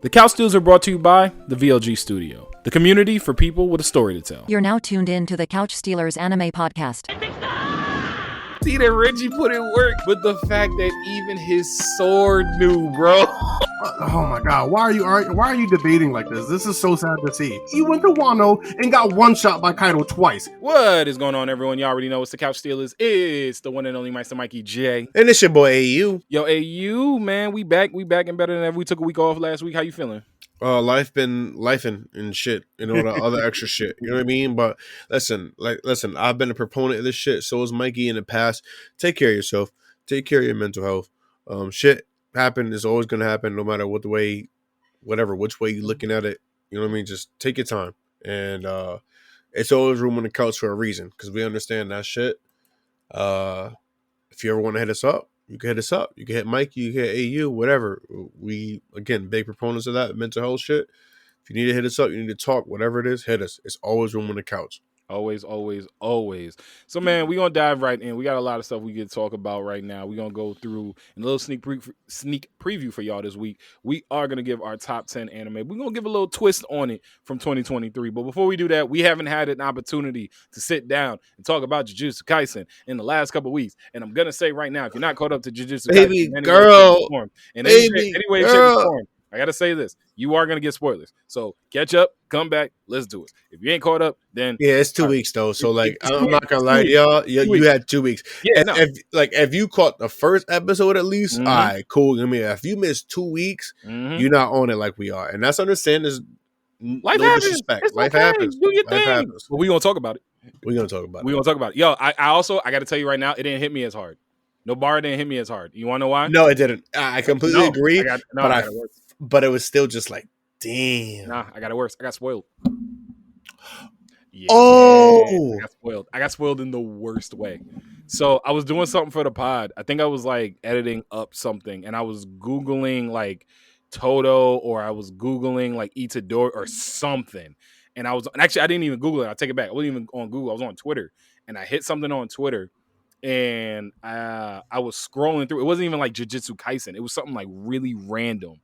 The Couch Steals are brought to you by the VLG Studio, the community for people with a story to tell. You're now tuned in to the Couch Stealers Anime Podcast. See that Reggie put in work, but the fact that even his sword knew, bro. Oh my God! Why are you debating like this? This is so sad to see. He went to Wano and got one shot by Kaido twice. What is going on, everyone? Y'all already know it's the Couch Stealers. It's the one and only Meister Mikey J. And it's your boy AU. Yo, AU, man, we back and better than ever. We took a week off last week. How you feeling? Life been lifing and shit, and all the other extra shit. You know what I mean? But listen, I've been a proponent of this shit. So is Mikey in the past. Take care of yourself. Take care of your mental health. Shit happen is always gonna happen, no matter which way you're looking at it. You know what I mean? Just take your time, and it's always room on the couch for a reason, because we understand that shit. If you ever want to hit us up, you can hit us up. You can hit Mikey, you can hit AU, whatever. We, again, big proponents of that mental health shit. If you need to hit us up, you need to talk, whatever it is, hit us. It's always room on the couch. Always, always, always. So, man, we're going to dive right in. We got a lot of stuff we can talk about right now. We're going to go through a little sneak preview for y'all this week. We are going to give our top 10 anime. We're going to give a little twist on it from 2023. But before we do that, we haven't had an opportunity to sit down and talk about Jujutsu Kaisen in the last couple of weeks. And I'm going to say right now, if you're not caught up to Jujutsu Baby Kaisen, girl, I got to say this. You are going to get spoilers. So catch up, come back, let's do it. If you ain't caught up, then... Yeah, it's 2 weeks, though. So, I'm not going to lie to y'all. You had 2 weeks. Yeah, if you caught the first episode at least, all right, cool. I mean, if you missed 2 weeks, you're not on it like we are. And that's understandable. Life happens. Life happens. Do your thing. But we're going to talk about it. We're going to talk about it. Yo, I got to tell you right now, it didn't hit me as hard. No bar didn't hit me as hard. You want to know why? No, it didn't. I completely agree. But it was still just like, damn. Nah, I got it worse. I got spoiled. Yeah, oh, I got spoiled in the worst way. So I was doing something for the pod. I think I was like editing up something, and I was Googling like Toto, or I was Googling like Itadori or something. And I didn't even Google it. I'll take it back. I wasn't even on Google. I was on Twitter, and I hit something on Twitter. And I was scrolling through. It wasn't even like Jujutsu Kaisen. It was something like really random.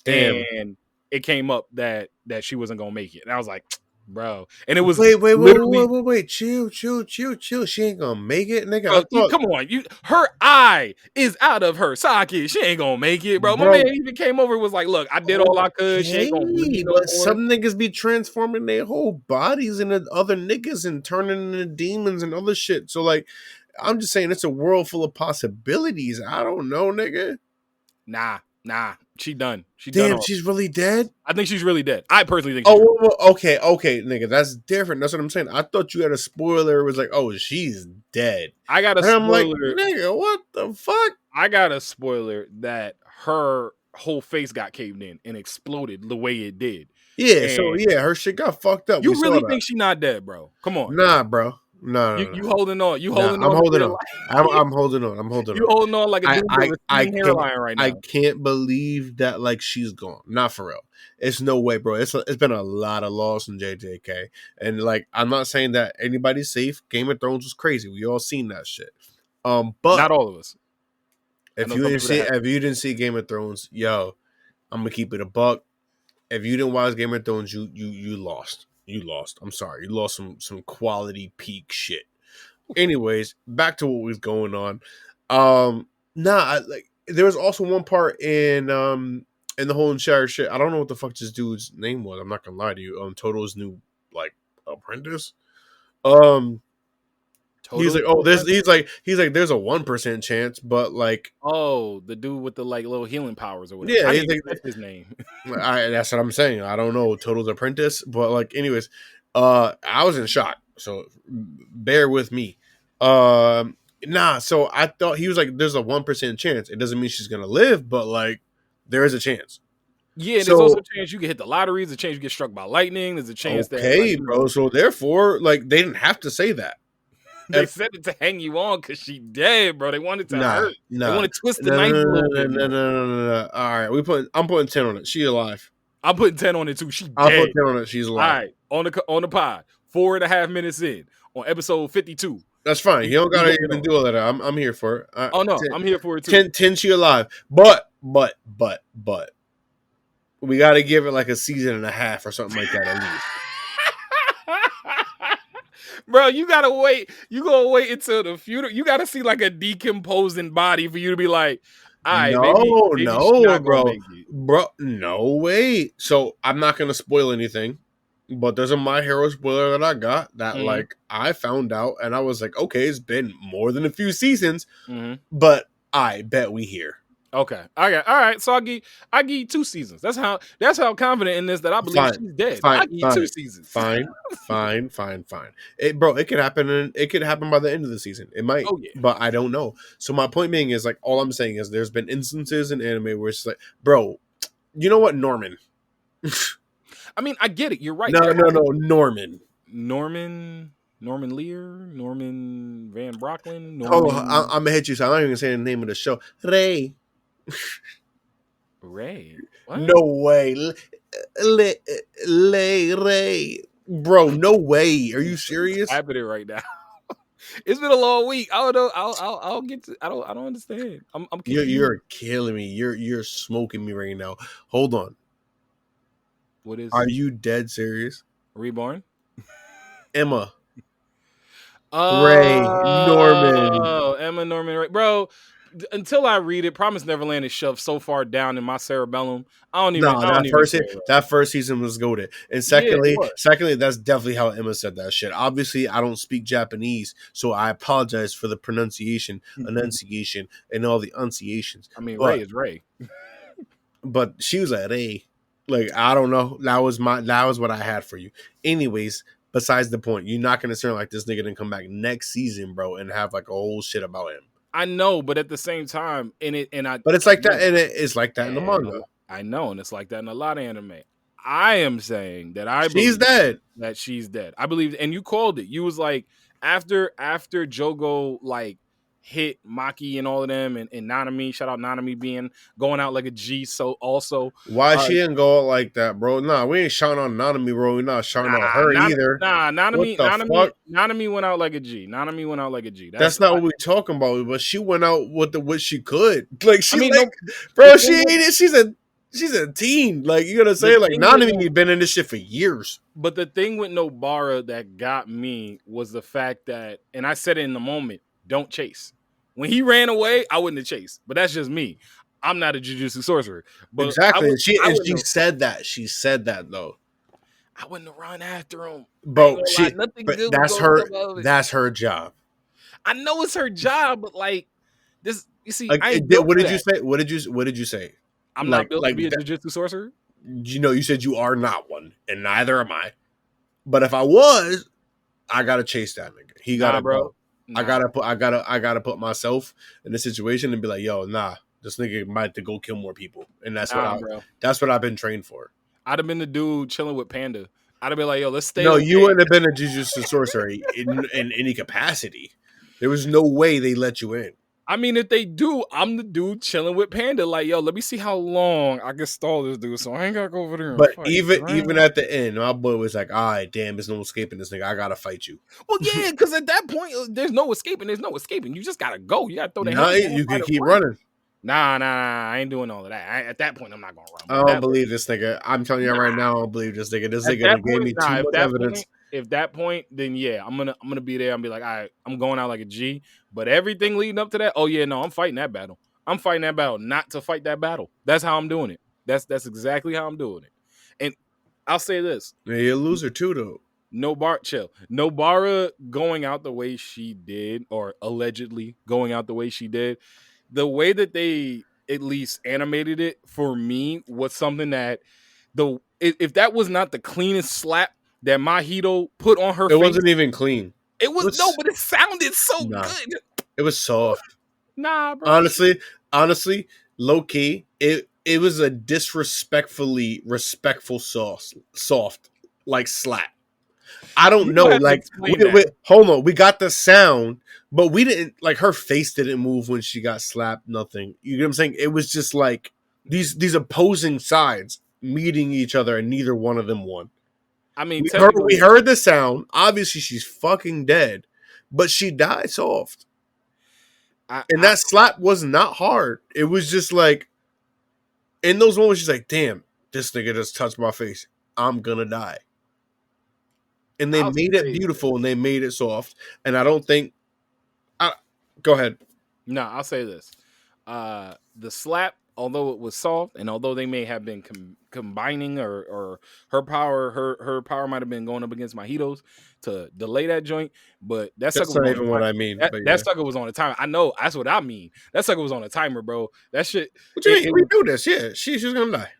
damn. And it came up that she wasn't gonna make it. And I was like, bro. And it was wait. Chill. She ain't gonna make it, nigga. Come on, her eye is out of her socket. She ain't gonna make it, bro. My man even came over and was like, look, I did all I could. She ain't gonna make it. But some niggas be transforming their whole bodies into other niggas and turning into demons and other shit. So like, I'm just saying, it's a world full of possibilities. I don't know, nigga. Nah. She done. Damn, she's really dead? I think she's really dead. I personally think okay, nigga. That's different. That's what I'm saying. I thought you had a spoiler. It was like, oh, she's dead. I got a spoiler. I'm like, nigga, what the fuck? I got a spoiler that her whole face got caved in and exploded the way it did. Yeah, her shit got fucked up. You really think she not dead, bro? Come on. Nah, bro. No. You holding on. I'm holding on. I'm holding on. You holding on like a dude with a hairline right now. I can't believe that like she's gone. Not for real. It's no way, bro. It's been a lot of loss in JJK. And like, I'm not saying that anybody's safe. Game of Thrones was crazy. We all seen that shit. But not all of us. If you didn't see Game of Thrones, yo, I'm gonna keep it a buck. If you didn't watch Game of Thrones, you lost. You lost. I'm sorry. You lost some quality peak shit. Anyways, back to what was going on. There was also one part in the whole entire shit. I don't know what the fuck this dude's name was. I'm not gonna lie to you. Toto's new like apprentice. He's like, he's like, there's a 1% chance, but like, the dude with the like little healing powers or whatever. Yeah, he's like, that's his name. That's what I'm saying. I don't know Toto's apprentice, but like, anyways, I was in shock. So bear with me. So I thought he was like, there's a 1% chance. It doesn't mean she's gonna live, but like, there is a chance. Yeah, there's also a chance you can hit the lottery. There's a chance you get struck by lightning. There's a chance bro. So therefore, like, they didn't have to say that. They said it to hang you on because she dead, bro. They wanted to hurt. They want to twist the knife a little bit. No. All right, I'm putting 10 on it. She alive. I'm putting 10 on it too. She dead. I'll put 10 on it. She's alive. All right, on the pod, 4.5 minutes in on episode 52. That's fine. You don't gotta even do all that. I'm here for it. I'm here for it too. 10 she alive. But We got to give it like a season and a half or something like that at least. Bro, you gotta wait. You gonna wait until the future. You gotta see like a decomposing body for you to be like, all right, maybe she's not gonna make it. Bro, no way. So I'm not gonna spoil anything, but there's a My Hero spoiler that I got that like I found out and I was like, okay, it's been more than a few seasons, but I bet we hear. Okay, all right. So I give you 2 seasons. That's how confident in this that I believe she's dead. I give you 2 seasons. Fine. It could happen. It could happen by the end of the season. It might, but I don't know. So my point being is like, all I'm saying is there's been instances in anime where it's like, bro, you know what, Norman? I mean, I get it. You're right. No, Norman. Norman Lear, Norman Van Brocklin. I'm gonna hit you. So I'm not even gonna say the name of the show. Ray. What? No way. Ray. Bro, no way. Are you serious? I'm happening right now. It's been a long week. I don't know. I'll get to. I don't understand. I'm you're killing me. You're smoking me right now. Hold on. What is? Are you dead serious? Reborn. Emma. Ray Norman. Oh, Emma Norman. Ray. Bro. Until I read it, Promise Neverland is shoved so far down in my cerebellum. That first season was goated. And secondly, that's definitely how Emma said that shit. Obviously, I don't speak Japanese, so I apologize for the enunciation, and all the enunciations. I mean, Ray is Ray. But she was like, Ray. Like, I don't know. That was what I had for you. Anyways, besides the point, you're not gonna turn like this nigga didn't come back next season, bro, and have like a whole shit about him. I know, but at the same time, but it's like that, and it's like that in the manga. I know, and it's like that in a lot of anime. I am saying that she's dead. That she's dead. I believe, and you called it. You was like after Jogo like hit Maki and all of them, and Nanami. Shout out Nanami going out like a G. So also, why she didn't go out like that, bro? Nah, we ain't shouting on Nanami, bro. We're not shouting on her either. Nanami went out like a G. Nanami went out like a G. That's not what we're talking about. But she went out with what she could. Like she's a teen. Like you gotta say, like Nanami been in this shit for years. But the thing with Nobara that got me was the fact that, and I said it in the moment, don't chase. When he ran away, I wouldn't have chased. But that's just me. I'm not a jujutsu sorcerer. But exactly. She said that. She said that though. I wouldn't have run after him. But that's her job. I know it's her job, but like this, you see, like, what did you say? What did you say? I'm not built to be a jujutsu sorcerer. You know, you said you are not one, and neither am I. But if I was, I gotta chase that nigga. He gotta go. Nah. I gotta put myself in the situation and be like, yo, nah, this nigga might have to go kill more people, and that's what I've been trained for. I'd have been the dude chilling with Panda. I'd have been like, yo, let's stay. No, you wouldn't have been a jujutsu sorcerer in any capacity. There was no way they let you in. I mean, if they do, I'm the dude chilling with Panda. Like, yo, let me see how long I can stall this dude, so I ain't gotta go over there. And but fight, even at the end, my boy was like, all right, damn, there's no escaping this nigga. I gotta fight you. Well, yeah, because at that point, there's no escaping. There's no escaping. You just gotta go. You gotta throw the hand. You can keep running. Nah, I ain't doing all of that. At that point, I'm not gonna run. I don't believe this nigga. I'm telling you right now, I don't believe this nigga. This nigga gave me too much evidence. If that point, then yeah, I'm gonna be there and be like, all right, I'm going out like a G. But everything leading up to that, oh yeah, no, I'm fighting that battle. I'm fighting that battle, not to fight that battle. That's how I'm doing it. That's exactly how I'm doing it. And I'll say this: yeah, you're a loser too, though. Nobara going out the way she did, or allegedly going out the way she did, the way that they at least animated it for me was something that if that was not the cleanest slap that Mahito put on her face. It wasn't even clean. It was but it sounded so good. It was soft. Nah, bro. Honestly, low key, it was a disrespectfully respectful soft like slap. I don't know. Like, hold on, we got the sound, but we didn't like her face didn't move when she got slapped. Nothing. You know what I'm saying? It was just like these opposing sides meeting each other, and neither one of them won. I mean, we heard the sound. Obviously, she's fucking dead, but she died soft. And that slap was not hard. It was just like, in those moments, she's like, damn, this nigga just touched my face. I'm gonna die. And they I'll made it say- beautiful and they made it soft. And I don't think. Go ahead. No, I'll say this: the slap, although it was soft, and although they may have been combining, or her power might have been going up against Mojitos to delay that joint, but that sucker That's not was even what I mean. That, but that yeah. sucker was on a timer. I know that's what I mean. That sucker was on a timer, bro. That shit. What you it- mean? We do this. Yeah, she's gonna die.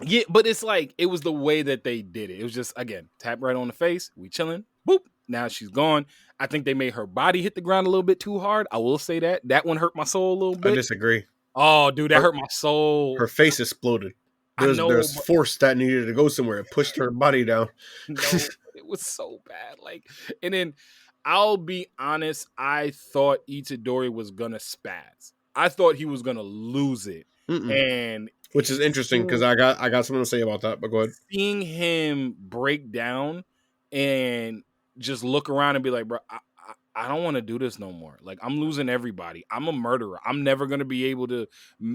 Yeah, but it's like it was the way that they did it. It was just again tap right on the face. We chilling. Boop. Now she's gone. I think they made her body hit the ground a little bit too hard. I will say that one hurt my soul a little I bit. disagree. Oh, dude, that hurt my soul. Her face exploded. I know, There's but- force that needed to go somewhere. It pushed her body down. No, it was so bad. Like, and then I'll be honest, I thought Itadori was gonna spaz. I thought he was gonna lose it, Mm-mm. and Which is interesting because I got something to say about that. But go ahead. seeing him break down and just look around and be like, bro, I don't want to do this no more. Like, I'm losing everybody. I'm a murderer. I'm never gonna be able to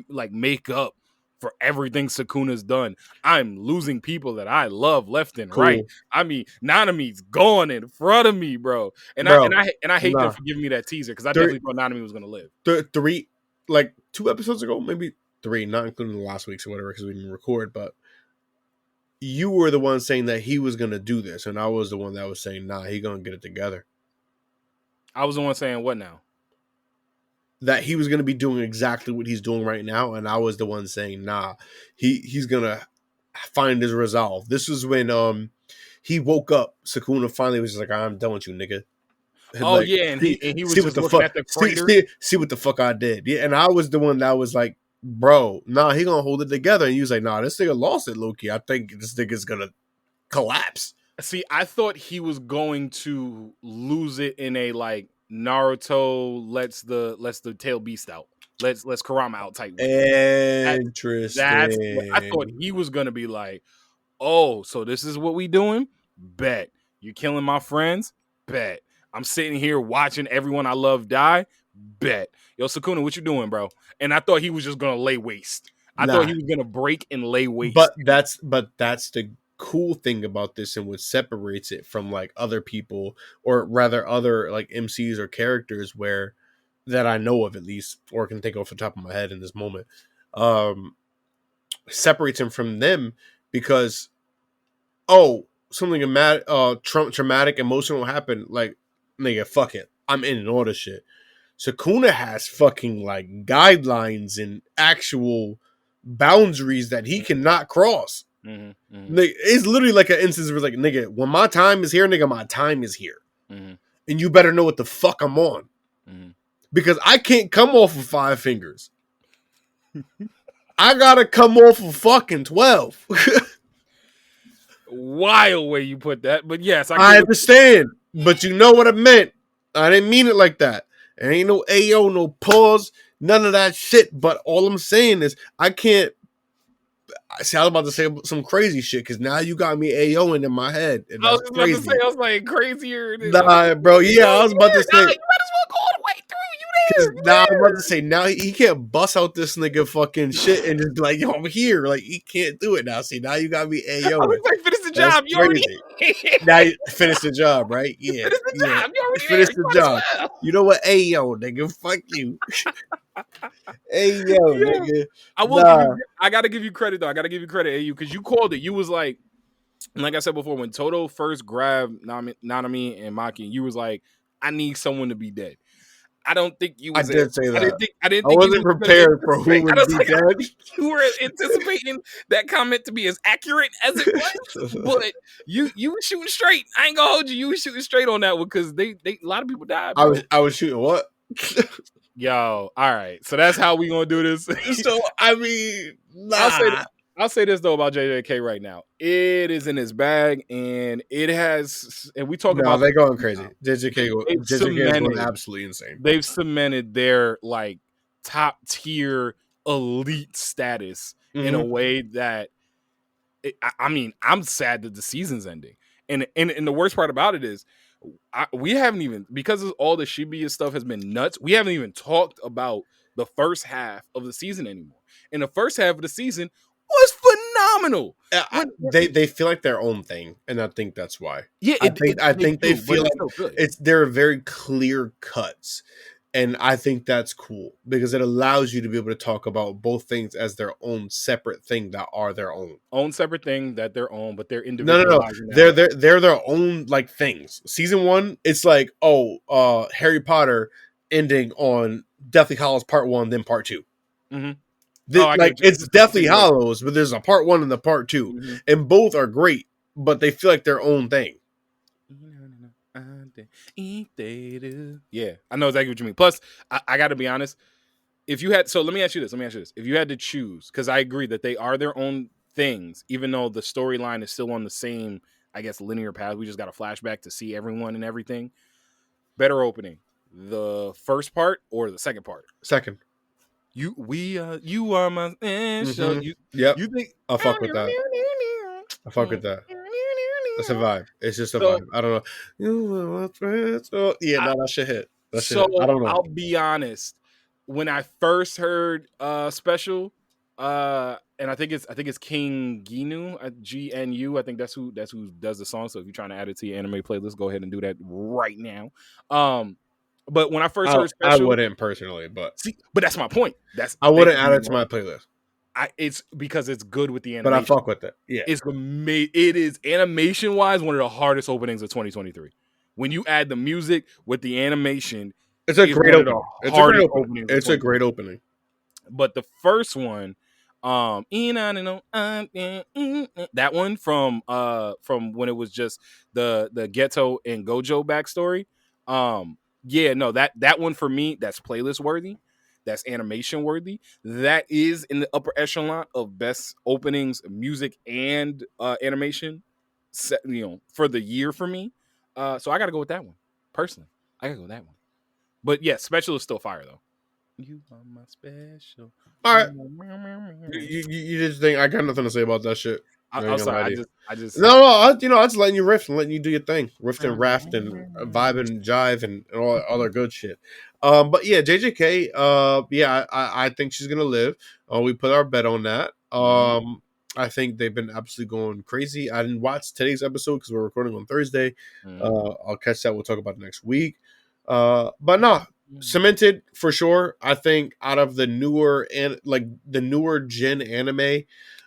like make up for everything Sukuna's done. I'm losing people that I love left and right. I mean, Nanami's gone in front of me, bro. And Bro, I hate nah. them for giving me that teaser because I definitely thought Nanami was gonna live. Three, like 2 episodes ago, maybe 3, not including the last week's or whatever, because we didn't record. But you were the one saying that he was gonna do this, and I was the one that was saying, nah, he gonna get it together. I was the one saying what now? That he was gonna be doing exactly what he's doing right now, and I was the one saying, nah, he's gonna find his resolve. This was when he woke up. Sukuna finally was just like, I'm done with you, nigga. Oh Like, yeah, and he was see just what the looking fuck, at the crater. see what the fuck I did. Yeah, and I was the one that was like, bro, nah, he gonna hold it together. And he was like, nah, this nigga lost it, Loki. I think this nigga's gonna collapse. See, I thought he was going to lose it in a like Naruto lets the tail beast out. Let's Kurama out type way. Interesting. That's what I thought he was gonna be like, oh, so this is what we doing? Bet. You killing my friends? Bet. I'm sitting here watching everyone I love die? Bet. Yo, Sukuna, what you doing, bro? And I thought he was just gonna lay waste. I thought he was gonna break and lay waste. But that's the cool thing about this, and what separates it from like other people, or rather other like MCs or characters where that I know of at least, or can think off the top of my head in this moment, separates him from them because something traumatic, emotional happened. Like, nigga, fuck it, I'm in all this shit. Sukuna has fucking like guidelines and actual boundaries that he cannot cross. Nigga, it's literally like an instance where, like, nigga, when my time is here, nigga, my time is here. And you better know what the fuck I'm on. Because I can't come off of 5 fingers. I gotta come off of fucking 12. Wild way you put that, but yes, I understand. But you know what I meant. I didn't mean it like that. There ain't no AO, no pause, none of that shit. But all I'm saying is I can't. See, I was about to say some crazy shit because now you got me AOing in my head. And I was that's about to crazy. say, I was like crazier than Nah, bro. Yeah, I was about to say. you might as well go all the way through. You there? Now I'm about to say, now he can't bust out this nigga fucking shit and just be like, yo, I'm here. Like, he can't do it now. See, now you got me AO. I was like, finish the job. You already Now you finish the job, right? Yeah. finish the job. You already Finish there. the You might as job. well. You know what? AO, nigga. Fuck you. AO, nigga. I will. Nah. I gotta give you credit though. I gotta give you credit, AU, because you called it. You was like I said before, when Toto first grabbed Nanami and Maki, you was like, I need someone to be dead. I don't think you. I Was did say that. I didn't. I think wasn't you was prepared for who I would was be like, I dead. don't think you were anticipating that comment to be as accurate as it was, but you were shooting straight. I ain't gonna hold you. You were shooting straight on that one because they a lot of people died. Bro. I was shooting what? Yo, all right. So that's how we gonna do this. So I mean, nah. I'll say this though about JJK right now. It is in his bag, and it has. And we talk about they're going crazy. JJK They've is cemented- going absolutely insane. they've cemented their like top tier elite status in a way that. I mean, I'm sad that the season's ending, and the worst part about it is. We haven't even, because of all the Shibuya stuff has been nuts, we haven't even talked about the first half of the season anymore. And the first half of the season was phenomenal. They feel like their own thing, and I think that's why. Yeah, I think they do, but feel it's like still good. they're very clear cuts, and I think that's cool because it allows you to be able to talk about both things as their own separate thing that are their own separate thing that they're own, but they're no individualized. they're their own like things. Season 1, it's like Harry Potter ending on Deathly Hallows Part 1, then Part 2. Mm-hmm. Like it's Deathly Hallows, but there's a Part 1 and the Part 2, Mm-hmm. and both are great, but they feel like their own thing. Yeah, I know exactly what you mean. Plus, I got to be honest. If you had, so let me ask you this. If you had to choose, because I agree that they are their own things, even though the storyline is still on the same, I guess, linear path. We just got a flashback to see everyone and everything. Better opening, the first part or the second part? Second. You are my show. Yep. You think I fuck with that. That's a vibe. It's just a vibe. I don't know. Yeah, no, that shit hit. I don't know. I'll be honest. When I first heard Special, and I think it's King Gnu, GNU. I think that's who does the song. So if you're trying to add it to your anime playlist, go ahead and do that right now. But when I first heard Special, I wouldn't personally, but that's my point. I wouldn't add it to my playlist. It's because it's good with the animation. But I fuck with it. Yeah, it is animation wise one of the hardest openings of 2023. When you add the music with the animation, it's a great opening. It's a great opening. But the first one, that one from when it was just the Geto and Gojo backstory. That one for me, that's playlist worthy. That's animation worthy. That is in the upper echelon of best openings, music and animation, for the year for me. So I got to go with that one. Personally, I got to go with that one. But yeah, Special is still fire though. You are my special. All right. You just think I got nothing to say about that shit. I'm sorry. I just I just letting you riff and letting you do your thing, riff and raft and vibe and jive and all other good shit. But yeah, JJK. I think she's gonna live. We put our bet on that. I think they've been absolutely going crazy. I didn't watch today's episode because we're recording on Thursday. I'll catch that. We'll talk about it next week. But no. Cemented for sure. I think out of the newer gen anime,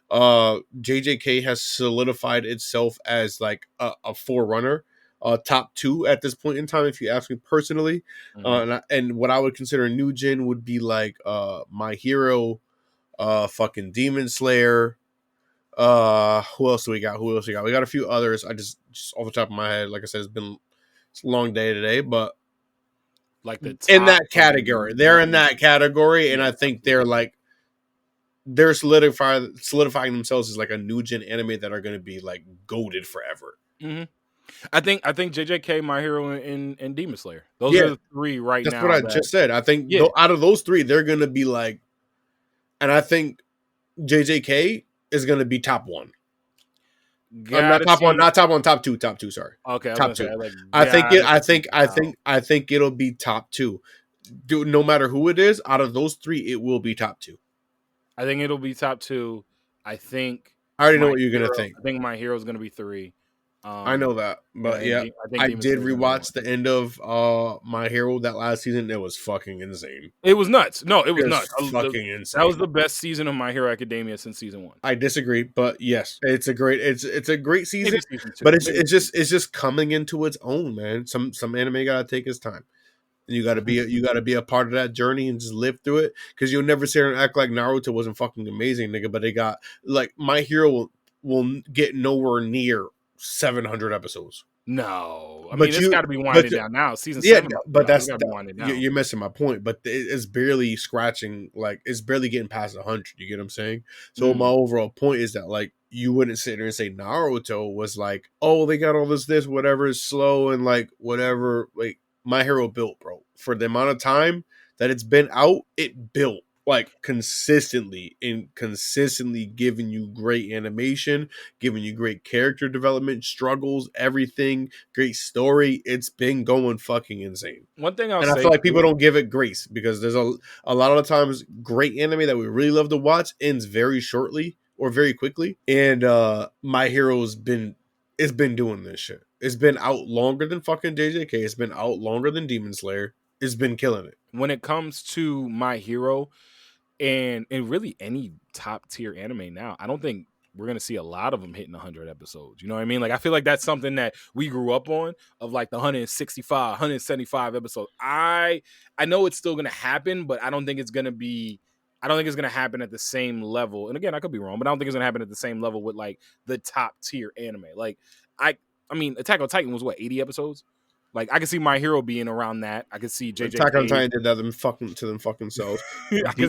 JJK has solidified itself as like a forerunner, top 2 at this point in time. If you ask me personally, and what I would consider a new gen would be like My Hero, fucking Demon Slayer. Who else do we got? We got a few others. I just off the top of my head, like I said, it's a long day today, but. Like in that category, they're in that category, and I think they're solidifying themselves as like a new gen anime that are going to be like goated forever. Mm-hmm. I think JJK, My Hero, and Demon Slayer. Those are the 3 right now. That's what I just said. I think out of those 3, they're going to be like, and I think JJK is going to be top 1. Not top 1, top 2. Sorry. Okay, top 2. I think it'll be top 2. No matter who it is, out of those 3, it will be top 2. I think it'll be top 2. I already know what you're gonna think. I think My Hero is gonna be 3. I know that, but I did rewatch the end of My Hero that last season. It was fucking insane. It was nuts. No, it was nuts. Fucking insane. That was the best season of My Hero Academia since season 1. I disagree, but yes, it's a great season. But it's just coming into its own, man. Some anime gotta take its time. And you gotta be a part of that journey and just live through it, because you'll never sit here and act like Naruto wasn't fucking amazing, nigga. But they got like My Hero will get nowhere near 700 episodes. No, I mean it's got to be winding down now. Season 7, but you're missing my point. But it's barely scratching, like it's barely getting past 100. You get what I'm saying? So my overall point is that like you wouldn't sit there and say Naruto was like, oh, they got all this whatever is slow and like whatever. Like My Hero built, bro, for the amount of time that it's been out, it built. Like consistently giving you great animation, giving you great character development, struggles, everything, great story. It's been going fucking insane. One thing I feel like people don't give it grace, because there's a lot of the times great anime that we really love to watch ends very shortly, or very quickly. And My Hero's been doing this shit. It's been out longer than fucking JJK. It's been out longer than Demon Slayer. It's been killing it. When it comes to My Hero and really any top tier anime now, I don't think we're going to see a lot of them hitting 100 episodes. You know what I mean? Like, I feel like that's something that we grew up on, of like the 165, 175 episodes. I know it's still going to happen, but I don't think it's going to happen at the same level. And again, I could be wrong, but I don't think it's going to happen at the same level with like the top tier anime. Like, I mean, Attack on Titan was what, 80 episodes? Like, I could see My Hero being around that. I could see JJ. Attack on Titan did that to them fucking selves.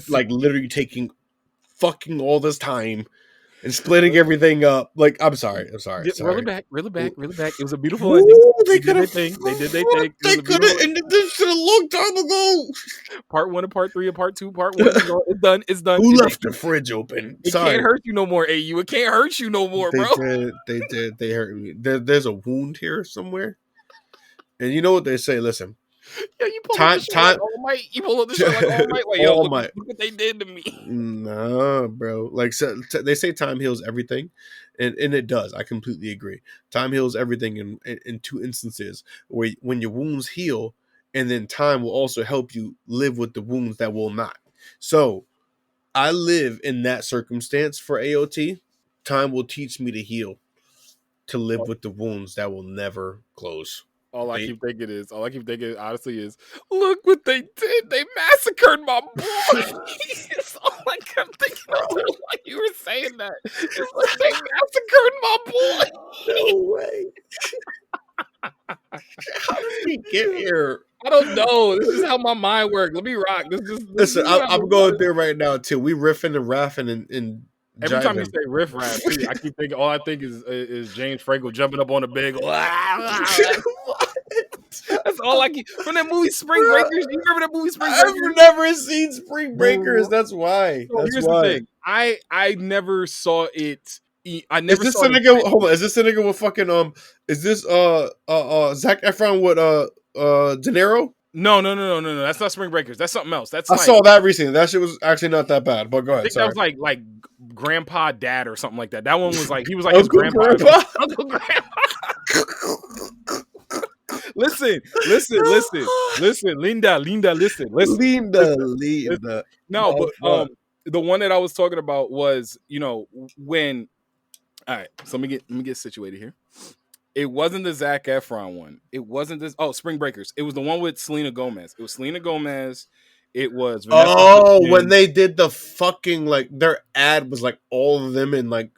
Like, literally taking fucking all this time and splitting everything up. Like, I'm sorry. Reel it back. It was a beautiful ending. They did their thing. They did their thing. They could have ended this shit a long time ago. Part 1 and part 3 and part 2, part 1. It's done. It's done. Who left the fridge open? It can't hurt you no more, AU. It can't hurt you no more, bro. They did. They hurt me. There's a wound here somewhere. And you know what they say? Listen. Yeah, you pull up this shit like All Might. You pull up this shit like All Might. Like, yo, look what they did to me. Nah, bro. Like, they say time heals everything, and it does. I completely agree. Time heals everything in two instances, where when your wounds heal, and then time will also help you live with the wounds that will not. So, I live in that circumstance for AOT. Time will teach me to heal, to live with the wounds that will never close. All I keep thinking honestly is, look what they did. They massacred my boy. It's all I kept thinking of while you were saying that. It's like they massacred my boy. No way. How did we get here? I don't know. This is how my mind works. Let me rock. Listen, I'm going there right now too. We riffing and raffing and every time you say riff raff, I keep thinking. All I think is James Franco jumping up on a big. That's all I keep from that movie Spring Breakers. You remember that movie Spring Breakers? I've never seen Spring Breakers. That's why. So here's the thing. I never saw it. I never. Is this a nigga? Hold on. Is this a nigga with fucking Is this Zac Efron with De Niro? No. That's not Spring Breakers. That's something else. That's I saw that recently. That shit was actually not that bad. But go ahead. I think that was like Grandpa Dad or something like that. That one was like he was like his grandpa. Uncle Grandpa. Listen, Linda, listen. Linda. No, but the one that I was talking about was, when. All right, so let me get situated here. It wasn't the Zac Efron one. It wasn't this. Oh, Spring Breakers. It was the one with Selena Gomez. It was Selena Gomez. It was. Vanessa when they did the fucking their ad was like all of them in like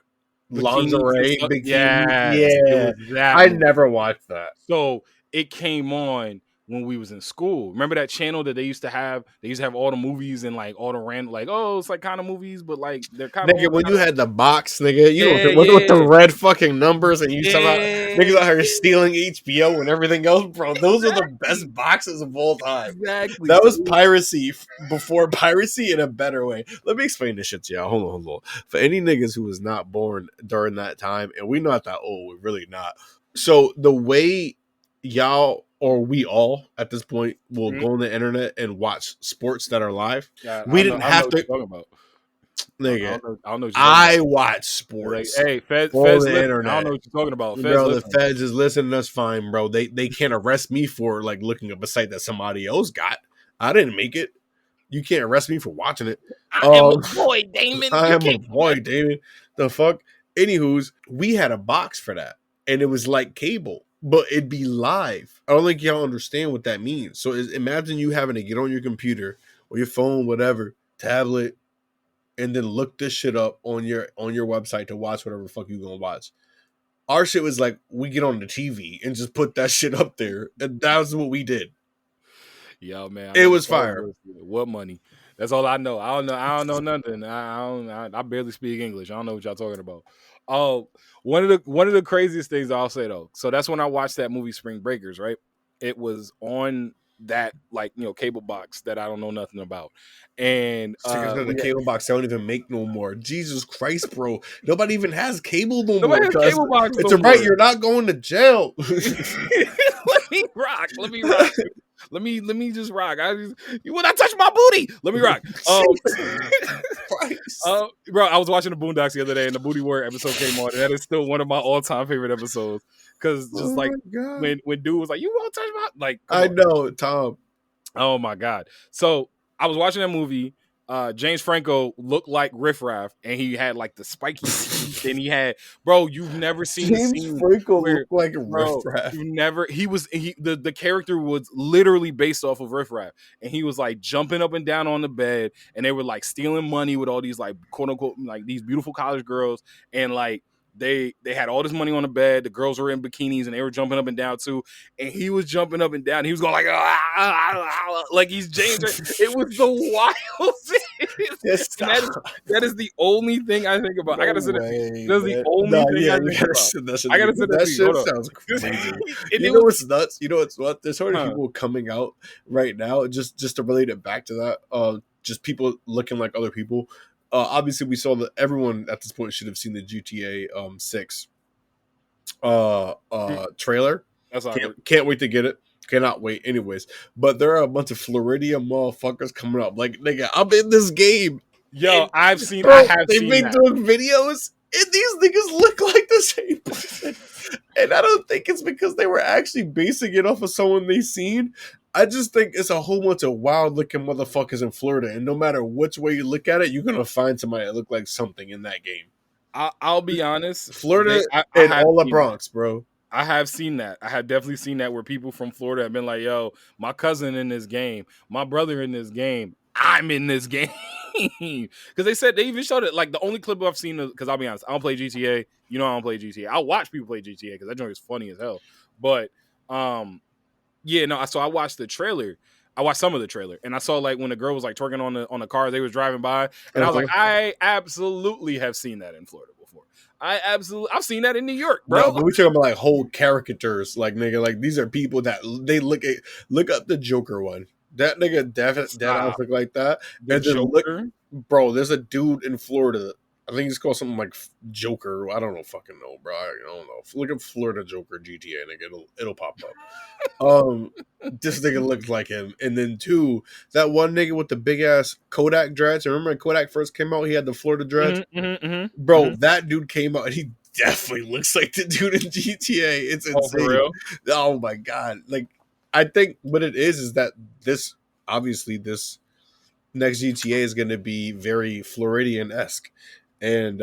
lingerie, bikini. Yeah. I never watched that. So it came on when we was in school. Remember that channel that they used to have? They used to have all the movies and like all the random, like, it's like kind of movies, but like they're kind of. Nigga, when you had the box, nigga, with the red fucking numbers, and you somehow niggas out here stealing HBO and everything else, bro. Those are the best boxes of all time. Exactly. That was piracy before piracy in a better way. Let me explain this shit to y'all. Hold on. For any niggas who was not born during that time, and we're not that old, we're really not. So the way y'all or we all at this point will go on the internet and watch sports that are live. Yeah, we didn't have to. Nigga, I watch sports. Like, hey, Feds on the internet. I don't know what you're talking about. Bro, the Feds is listening. That's fine, bro. They can't arrest me for like looking up a site that somebody else got. I didn't make it. You can't arrest me for watching it. I am a boy, Damon. The fuck. Anywho's, we had a box for that, and it was like cable. But it'd be live. I don't think y'all understand what that means. So imagine you having to get on your computer or your phone, whatever, tablet, and then look this shit up on your website to watch whatever the fuck you gonna watch. Our shit was like, we get on the TV and just put that shit up there. And that was what we did. Yo, man. It was fire. What money? That's all I know. I don't know nothing. I barely speak English. I don't know what y'all talking about. Oh, one of the craziest things I'll say though. So that's when I watched that movie Spring Breakers, right? It was on that cable box that I don't know nothing about. And the cable box they don't even make no more. Jesus Christ, bro. Nobody even has cable no more. Cable box it's right, you're not going to jail. Let me rock. Let me just rock. You will not touch my booty. Let me rock. Bro, I was watching the Boondocks the other day, and the Booty Warrior episode came on, and that is still one of my all-time favorite episodes. Because just when dude was like, "You won't touch my," like, I know, Tom. Oh my god! So I was watching that movie. James Franco looked like Riff Raff, and he had like the spiky teeth, and he had, bro. You've never seen James Franco looked like bro, Riff Raff. The character was literally based off of Riff Raff, and he was like jumping up and down on the bed, and they were like stealing money with all these like quote unquote like these beautiful college girls, and like they had all this money on the bed. The girls were in bikinis, and they were jumping up and down too. And he was jumping up and down. He was going like, like he's James. It was the wildest. That is the only thing I think about. I gotta say that's the only thing I think about. I gotta say that shit sounds crazy. You know what's nuts? You know what's what? There's so many people coming out right now. Just to relate it back to that. Just people looking like other people. Obviously, we saw that everyone at this point should have seen the GTA 6 trailer. That's can't wait to get it. Cannot wait. Anyways, but there are a bunch of Floridian motherfuckers coming up. Like, nigga, I'm in this game. Yo, I've seen. Bro, I have they've seen been that. doing videos, and these niggas look like the same person. And I don't think it's because they were actually basing it off of someone they seen. I just think it's a whole bunch of wild looking motherfuckers in Florida, and no matter which way you look at it, you're gonna find somebody that look like something in that game. I'll be honest, Florida and all the Bronx, bro. I have seen that. I have definitely seen that where people from Florida have been like, "Yo, my cousin in this game, my brother in this game, I'm in this game." Because they said they even showed it. Like the only clip I've seen, because I'll be honest, I don't play GTA. You know, I don't play GTA. I watch people play GTA because that joint is funny as hell. But yeah, no. So I watched the trailer. I watched some of the trailer, and I saw like when the girl was like twerking on the car they was driving by, and I was like, I absolutely have seen that in Florida before. I've seen that in New York, bro. No, but we talking about like whole caricatures, like nigga, like these are people that they look up the Joker one. That nigga definitely look like that. The Joker? Bro, there's a dude in Florida. I think he's called something like Joker. I don't know, fucking know, bro. I don't know. Look up Florida Joker GTA, nigga. It'll pop up. This nigga looks like him. And then two, that one nigga with the big ass Kodak dreads. Remember when Kodak first came out? He had the Florida dreads. Bro, that dude came out and he definitely looks like the dude in GTA. It's insane. Oh, for real? Oh my god! Like, I think what it is that this next GTA is going to be very Floridian-esque. And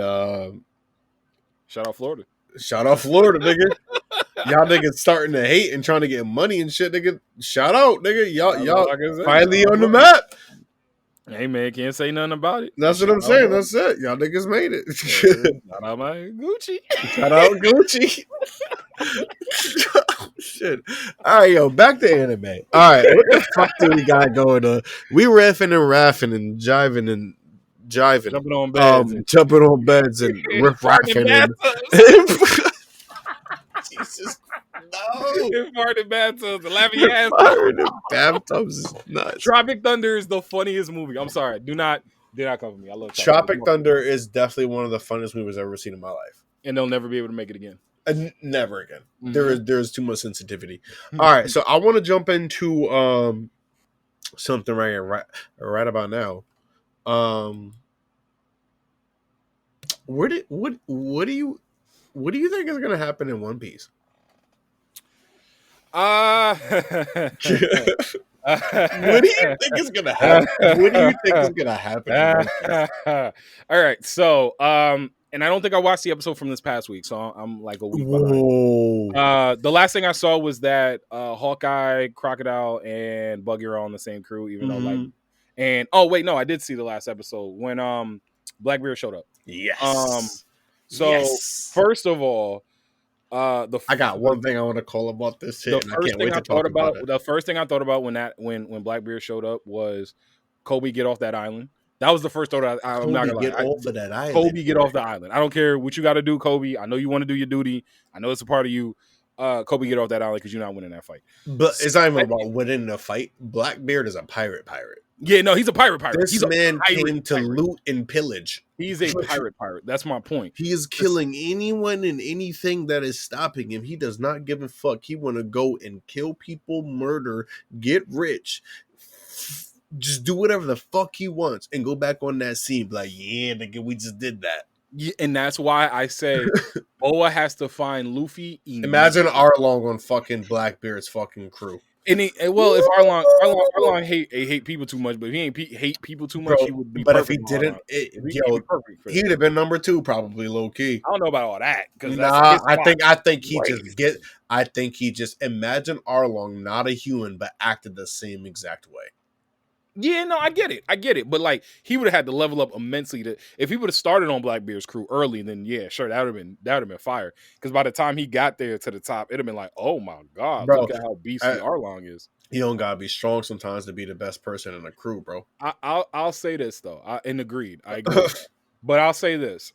shout out Florida, nigga. Y'all niggas starting to hate and trying to get money and shit, nigga. Shout out, nigga. Y'all finally on the map. Hey man, can't say nothing about it. That's what I'm saying. That's it. Y'all niggas made it. Shout out my Gucci. Shout out Gucci. Shit. All right, yo, back to anime. All right, what the fuck do we got going on? We riffing and raffing and jiving and jiving, jumping on beds and riff raffing. Jesus, no! Farting bathtubs, laughing your ass. Bathtubs is nuts. Tropic Thunder is the funniest movie. I'm sorry, do not come for me. I love Tropic Thunder is definitely one of the funniest movies I've ever seen in my life, and they'll never be able to make it again. Never again. Mm-hmm. There's too much sensitivity. All right, so I want to jump into something right about now. What do you think is going to happen in One Piece? What do you think is going to happen? What do you think is going to happen? All right, so and I don't think I watched the episode from this past week, so I'm like a week behind. The last thing I saw was that Hawkeye, Crocodile, and Buggy are all on the same crew, even though like, and oh wait, no, I did see the last episode when Blackbeard showed up. Yes. First of all, I got one thing I want to call about this shit. The first thing I thought about when Blackbeard showed up was Kobe get off that island. That was the first thought. I'm not gonna lie. Off of that island. Kobe get off the island. I don't care what you got to do, Kobe. I know you want to do your duty. I know it's a part of you. Kobe, get off that island because you're not winning that fight. But it's not even about winning the fight. Blackbeard is a pirate. Yeah, no, he's a pirate. This He's man a pirate came to pirate. loot and pillage. He's a pirate. That's my point. He is killing anyone and anything that is stopping him. He does not give a fuck. He want to go and kill people, murder, get rich, just do whatever the fuck he wants, and go back on that scene. Be like, yeah, nigga, we just did that. Yeah, and that's why I say Boa has to find Luffy. Imagine Arlong on fucking Blackbeard's fucking crew. And if Arlong hate people too much, but if he ain't hate people too much, Bro, he would be. But if he perfect didn't, for he'd have been number 2, probably low key. I don't know about all that. Nah, I think he Crazy. he just imagine Arlong, not a human, but acted the same exact way. Yeah, no, I get it. But like, he would have had to level up immensely. If he would have started on Blackbeard's crew early, then yeah, sure, that would have been fire. Because by the time he got there to the top, it'd have been like, oh my god, Bro, look at how beastly Arlong is. You don't gotta be strong sometimes to be the best person in a crew, bro. I'll say this though, I agree, but I'll say this.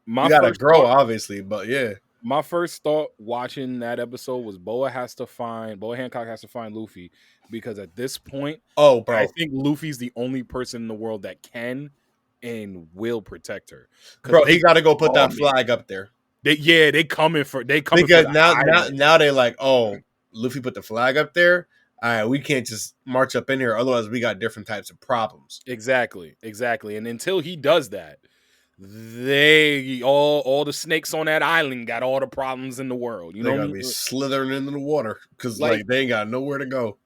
You gotta grow, obviously, but yeah. My first thought watching that episode was Boa Hancock has to find Luffy, because at this point, bro, I think Luffy's the only person in the world that can and will protect her. Bro, he got to go put that flag up there. They coming for because now they're like, oh, Luffy put the flag up there. All right, we can't just march up in here, otherwise we got different types of problems. Exactly. And until he does that, they all the snakes on that island got all the problems in the world. You know, they gotta be slithering into the water because like they ain't got nowhere to go.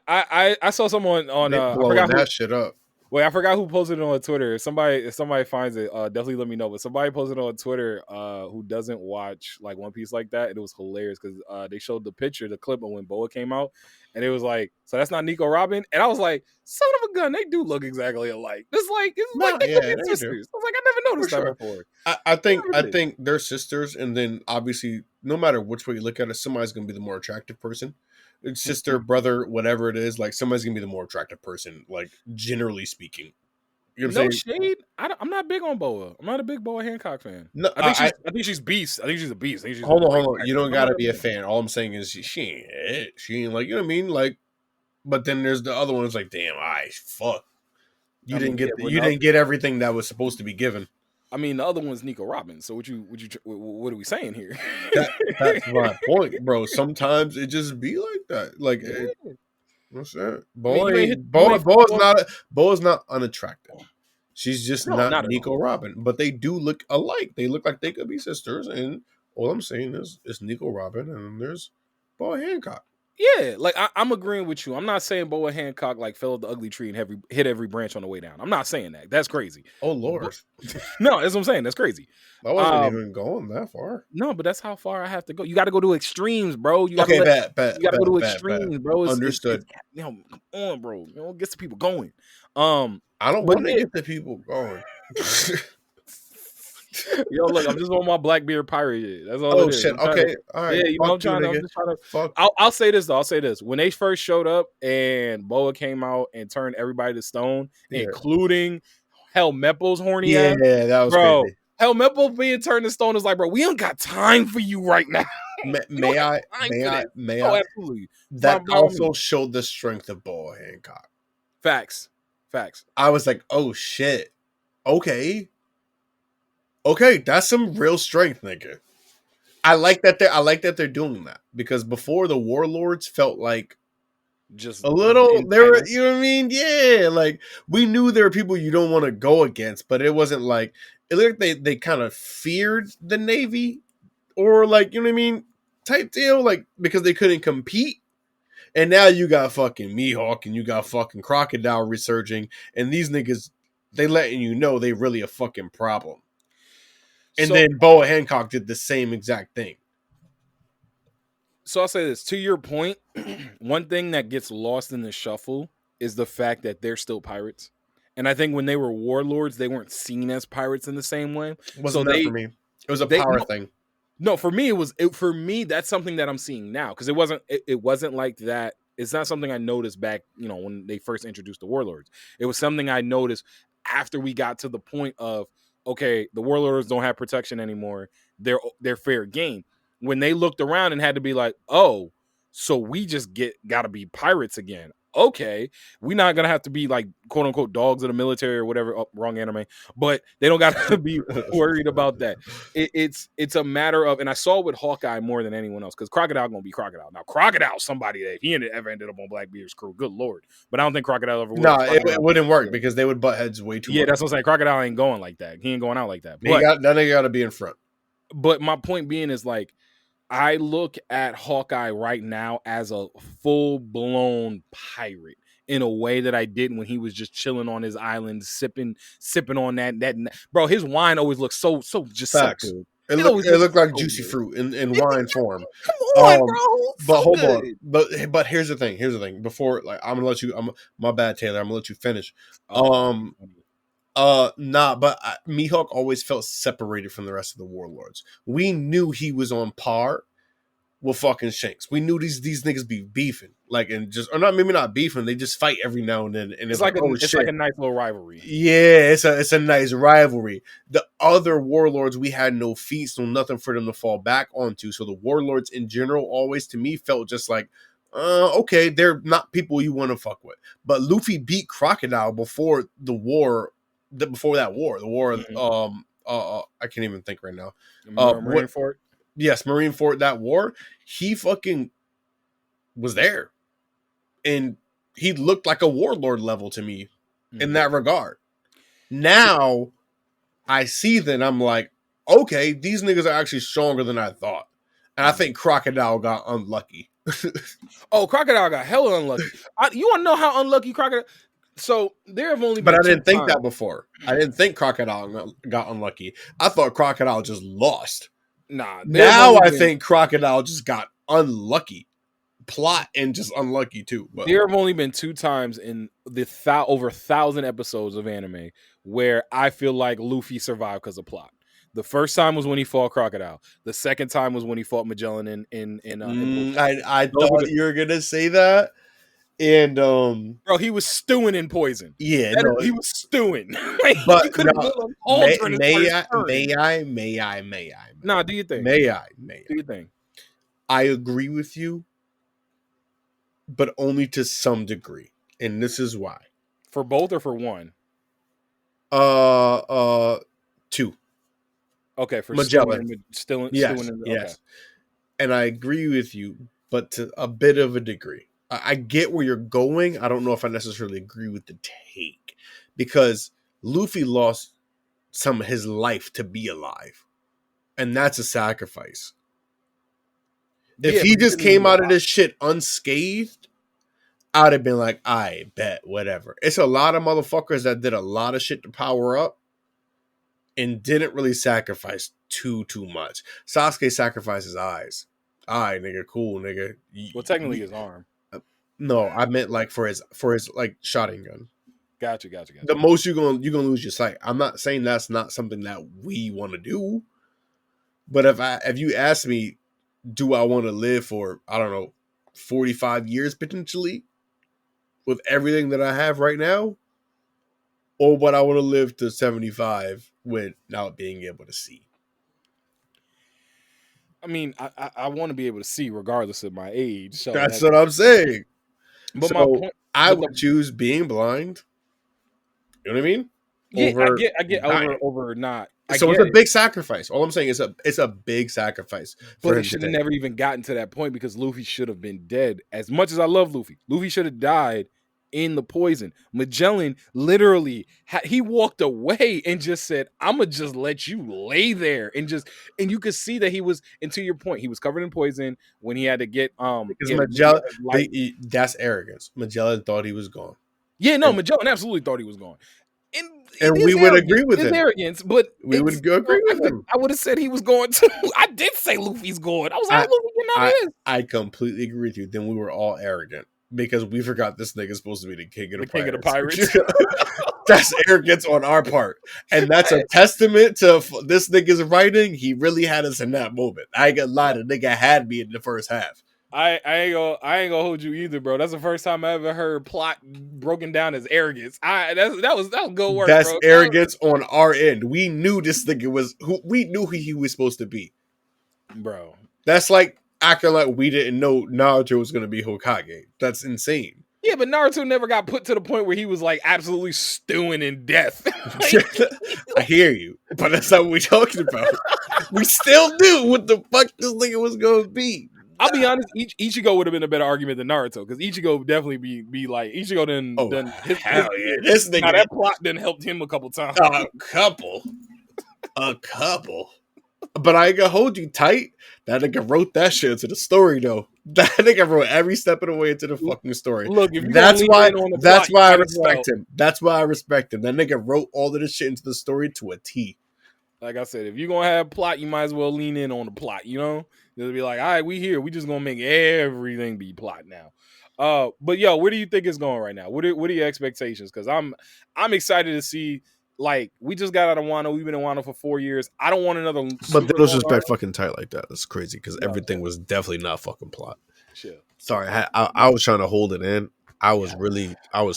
I saw someone on I forgot that shit up. Wait, I forgot who posted it on Twitter. If somebody finds it, definitely let me know. But somebody posted it on Twitter who doesn't watch like One Piece like that, and it was hilarious because they showed the clip of when Boa came out, and it was like, so that's not Nico Robin, and I was like, son of a gun, they do look exactly alike. It's like they could be sisters. I was like, I never noticed that before. I think they're sisters, and then obviously, no matter which way you look at it, somebody's gonna be the more attractive person. Sister, brother, whatever it is, like somebody's gonna be the more attractive person, like generally speaking. You know what I'm saying? Shade. I'm not big on Boa. I'm not a big Boa Hancock fan. No, I think she's beast. I think she's a beast. Hold on. You don't gotta be a fan. All I'm saying is she ain't like, you know what I mean? Like, but then there's the other one who's like, damn, fuck. You didn't get everything that was supposed to be given. I mean, the other one's Nico Robbins. So what are we saying here? That's my point, bro. Sometimes it just be like that. Like, what's that? Boa's not unattractive. She's just not Nico Robin. But they do look alike. They look like they could be sisters. And all I'm saying is it's Nico Robin and there's Boa Hancock. Yeah, like I'm agreeing with you. I'm not saying Boa Hancock like fell off the ugly tree and hit every branch on the way down. I'm not saying that. That's crazy. Oh Lord, no, that's what I'm saying. That's crazy. I wasn't even going that far. No, but that's how far I have to go. You got to go to extremes, bro. You got to go to extremes, bro. Understood. Come on, bro. Get the people going. I don't want to get the people going. Yo, look, I'm just on my Blackbeard pirate shit. That's all. Oh shit. Okay. All right. Yeah, I'm just trying to. Fuck. I'll say this though. I'll say this. When they first showed up and Boa came out and turned everybody to stone, including Helmeppo's horny ass. Yeah, that was crazy. Helmeppo being turned to stone is like, bro, we don't got time for you right now. May I? Oh, absolutely. That also showed the strength of Boa Hancock. Facts. I was like, oh shit. Okay, that's some real strength, nigga. I like that they're doing that because before the warlords felt like just a little. They were, you know what I mean? Yeah, like we knew there were people you don't want to go against, but it wasn't like it looked like they kind of feared the Navy or like, you know what I mean, type deal, like because they couldn't compete. And now you got fucking Mihawk and you got fucking Crocodile resurging, and these niggas they letting you know they really a fucking problem. And then Boa Hancock did the same exact thing. So I'll say this. To your point, one thing that gets lost in the shuffle is the fact that they're still pirates. And I think when they were warlords, they weren't seen as pirates in the same way. Wasn't that for me? It was a power thing. No, for me, for me, that's something that I'm seeing now. Because it wasn't like that. It's not something I noticed back, when they first introduced the warlords. It was something I noticed after we got to the point of, okay, the warlords don't have protection anymore. They're fair game. when they looked around and had to be like, oh, so we just gotta be pirates again. Okay, we're not gonna have to be like quote unquote dogs of the military or whatever. Oh, wrong anime, but they don't gotta be worried about that. It's a matter of, and I saw it with Hawkeye more than anyone else because Crocodile gonna be Crocodile. Now Crocodile, somebody that if he ever ended up on Blackbeard's crew, good lord. But I don't think Crocodile ever would. No, it wouldn't work because they would butt heads way too much. Yeah, that's what I'm saying. Crocodile ain't going like that. He ain't going out like that. Then they gotta be in front. But my point being is like, I look at Hawkeye right now as a full-blown pirate in a way that I didn't when he was just chilling on his island, sipping on that. Bro, his wine always looks so just Facts. so good. It looked like juicy fruit in wine form. Come on, bro. But So hold good. on. But here's the thing. Before, like, I'm gonna let you. My bad, Taylor. I'm gonna let you finish. But Mihawk always felt separated from the rest of the warlords. We knew he was on par with fucking Shanks. We knew these niggas be beefing, like, and just, or not, maybe not beefing. They just fight every now and then, and it's like, it's like a nice little rivalry. Yeah, it's a nice rivalry. The other warlords, we had no feats, no nothing for them to fall back onto. So the warlords in general always, to me, felt just like, okay, they're not people you want to fuck with. But Luffy beat Crocodile before the war. Before that war, the war, I can't even think right now. Marineford? Yes, Marineford, that war, he fucking was there. And he looked like a warlord level to me in that regard. Now, I see that I'm like, okay, these niggas are actually stronger than I thought. And I think Crocodile got unlucky. Oh, Crocodile got hella unlucky. You want to know how unlucky Crocodile... So there have only been But I didn't think times. that before. I didn't think Crocodile got unlucky. I thought Crocodile just lost. Nah. Now I think Crocodile just got unlucky. Plot and just unlucky too. But there have only been 2 times in the over 1,000 episodes of anime where I feel like Luffy survived because of plot. The first time was when he fought Crocodile. The second time was when he fought Magellan in I thought you were gonna say that. And bro, he was stewing in poison. Yeah, he was stewing. But may I? Nah, do you think? May I? Do you think? I agree with you, but only to some degree, and this is why. For both or for one? 2. Okay, for Magellan. Stewing. Yes. And I agree with you, but to a bit of a degree. I get where you're going. I don't know if I necessarily agree with the take because Luffy lost some of his life to be alive, and that's a sacrifice. If he just came out of this shit unscathed, I'd have been like, I bet, whatever. It's a lot of motherfuckers that did a lot of shit to power up and didn't really sacrifice too much. Sasuke sacrificed his eyes. All right, nigga, cool, nigga. Well, technically his arm. No, I meant like for his like shotting gun. Gotcha. The most you're gonna lose your sight. I'm not saying that's not something that we want to do, but if you ask me, do I want to live for, I don't know, 45 years potentially with everything that I have right now, or would I want to live to 75 without being able to see? I mean, I want to be able to see regardless of my age. So that's what I'm saying. But so my point, I would choose being blind. You know what I mean? Yeah, I get over not. So it's a big sacrifice. All I'm saying is it's a big sacrifice. But it should have never even gotten to that point because Luffy should have been dead. As much as I love Luffy, Luffy should have died in the poison. Magellan literally he walked away and just said, "I'm gonna just let you lay there," and you could see that he was. And to your point, he was covered in poison when he had to get because Magellan. That's arrogance. Magellan thought he was gone. Yeah, no, Magellan absolutely thought he was gone. And we would agree with him. Arrogance, but we would agree with him. I would have said he was going too. I did say Luffy's going. I was like, Luffy, I completely agree with you. Then we were all arrogant because we forgot this nigga's supposed to be the king of the pirates. That's arrogance on our part, and that's a testament to this nigga's writing. He really had us in that moment. I ain't gonna lie, the nigga had me in the first half. I ain't gonna hold you either, bro. That's the first time I ever heard plot broken down as arrogance. That was good work. That's bro. arrogance on our end. We knew this nigga was who he was supposed to be, bro. That's like acting like we didn't know Naruto was gonna be Hokage. That's insane. Yeah, but Naruto never got put to the point where he was like absolutely stewing in death. I hear you, but that's not what we're talking about. We still do what the fuck this nigga was gonna be. I'll be honest, Ichigo would have been a better argument than Naruto, because Ichigo would definitely be like Ichigo then hell yeah. This now nigga, that plot then helped him a couple times. a couple. But I ain't gonna hold you tight. That nigga wrote that shit into the story, though. That nigga wrote every step of the way into the fucking story. Look, if you that's why I might as well. respect him. That's why I respect him. That nigga wrote all of this shit into the story to a T. Like I said, if you're gonna have plot, you might as well lean in on the plot, you know? It'll be like, all right, we here. We just gonna make everything be plot now. But yo, where do you think it's going right now? What are your expectations? Because I'm excited to see. Like, we just got out of Wano. We've been in Wano for 4 years. I don't want another. But they don't suspect fucking tight like that. That's crazy because everything was definitely not fucking plot. Shit. Sorry, I was trying to hold it in. I was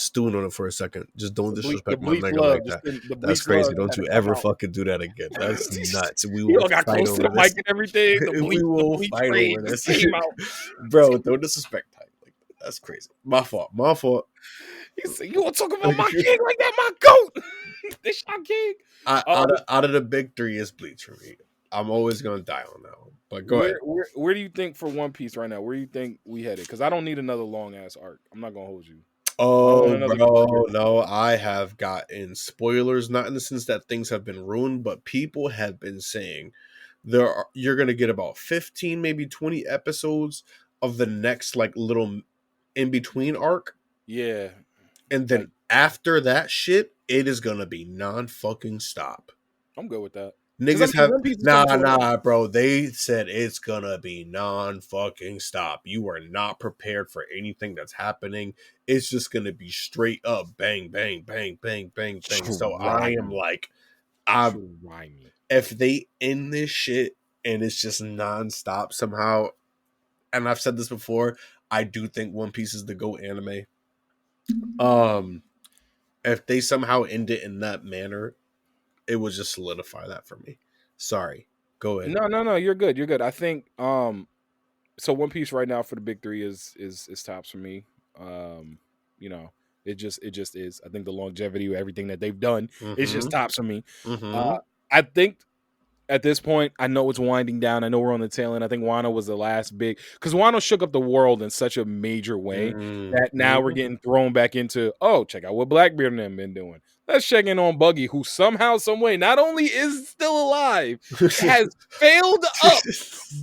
stewing on it for a second. Just don't disrespect my nigga like that. That's crazy. Don't you ever fucking do that again. That's nuts. We will got fight close to over the this. mic and everything. We will fight over this. Bro, don't disrespect tight like that. That's crazy. My fault. You say, you want to talk about my king like that? My goat. This your king. Out of the big three is Bleach for me. I'm always gonna die on that one. But go ahead. Where do you think for One Piece right now? Where do you think we headed? Because I don't need another long ass arc. I'm not gonna hold you. Oh bro, no, I have gotten spoilers, not in the sense that things have been ruined, but people have been saying you're gonna get about 15, maybe 20 episodes of the next like little in between arc. Yeah. And then after that shit, it is gonna be non-fucking stop. I'm good with that. Niggas have bro. They said it's gonna be non-fucking stop. You are not prepared for anything that's happening. It's just gonna be straight up bang, bang, bang, bang, bang, bang. So I am like, if they end this shit and it's just non-stop somehow, and I've said this before, I do think One Piece is the GOAT anime. If they somehow end it in that manner, it would just solidify that for me. Sorry. Go ahead. No. You're good. I think so One Piece right now for the big three is tops for me. You know, it just is. I think the longevity of everything that they've done is just tops for me. I think at this point, I know it's winding down. I know we're on the tail end. I think Wano was the last big, because Wano shook up the world in such a major way that now we're getting thrown back into, oh, check out what Blackbeard and them been doing. Let's check in on Buggy, who somehow, some way, not only is still alive, has failed up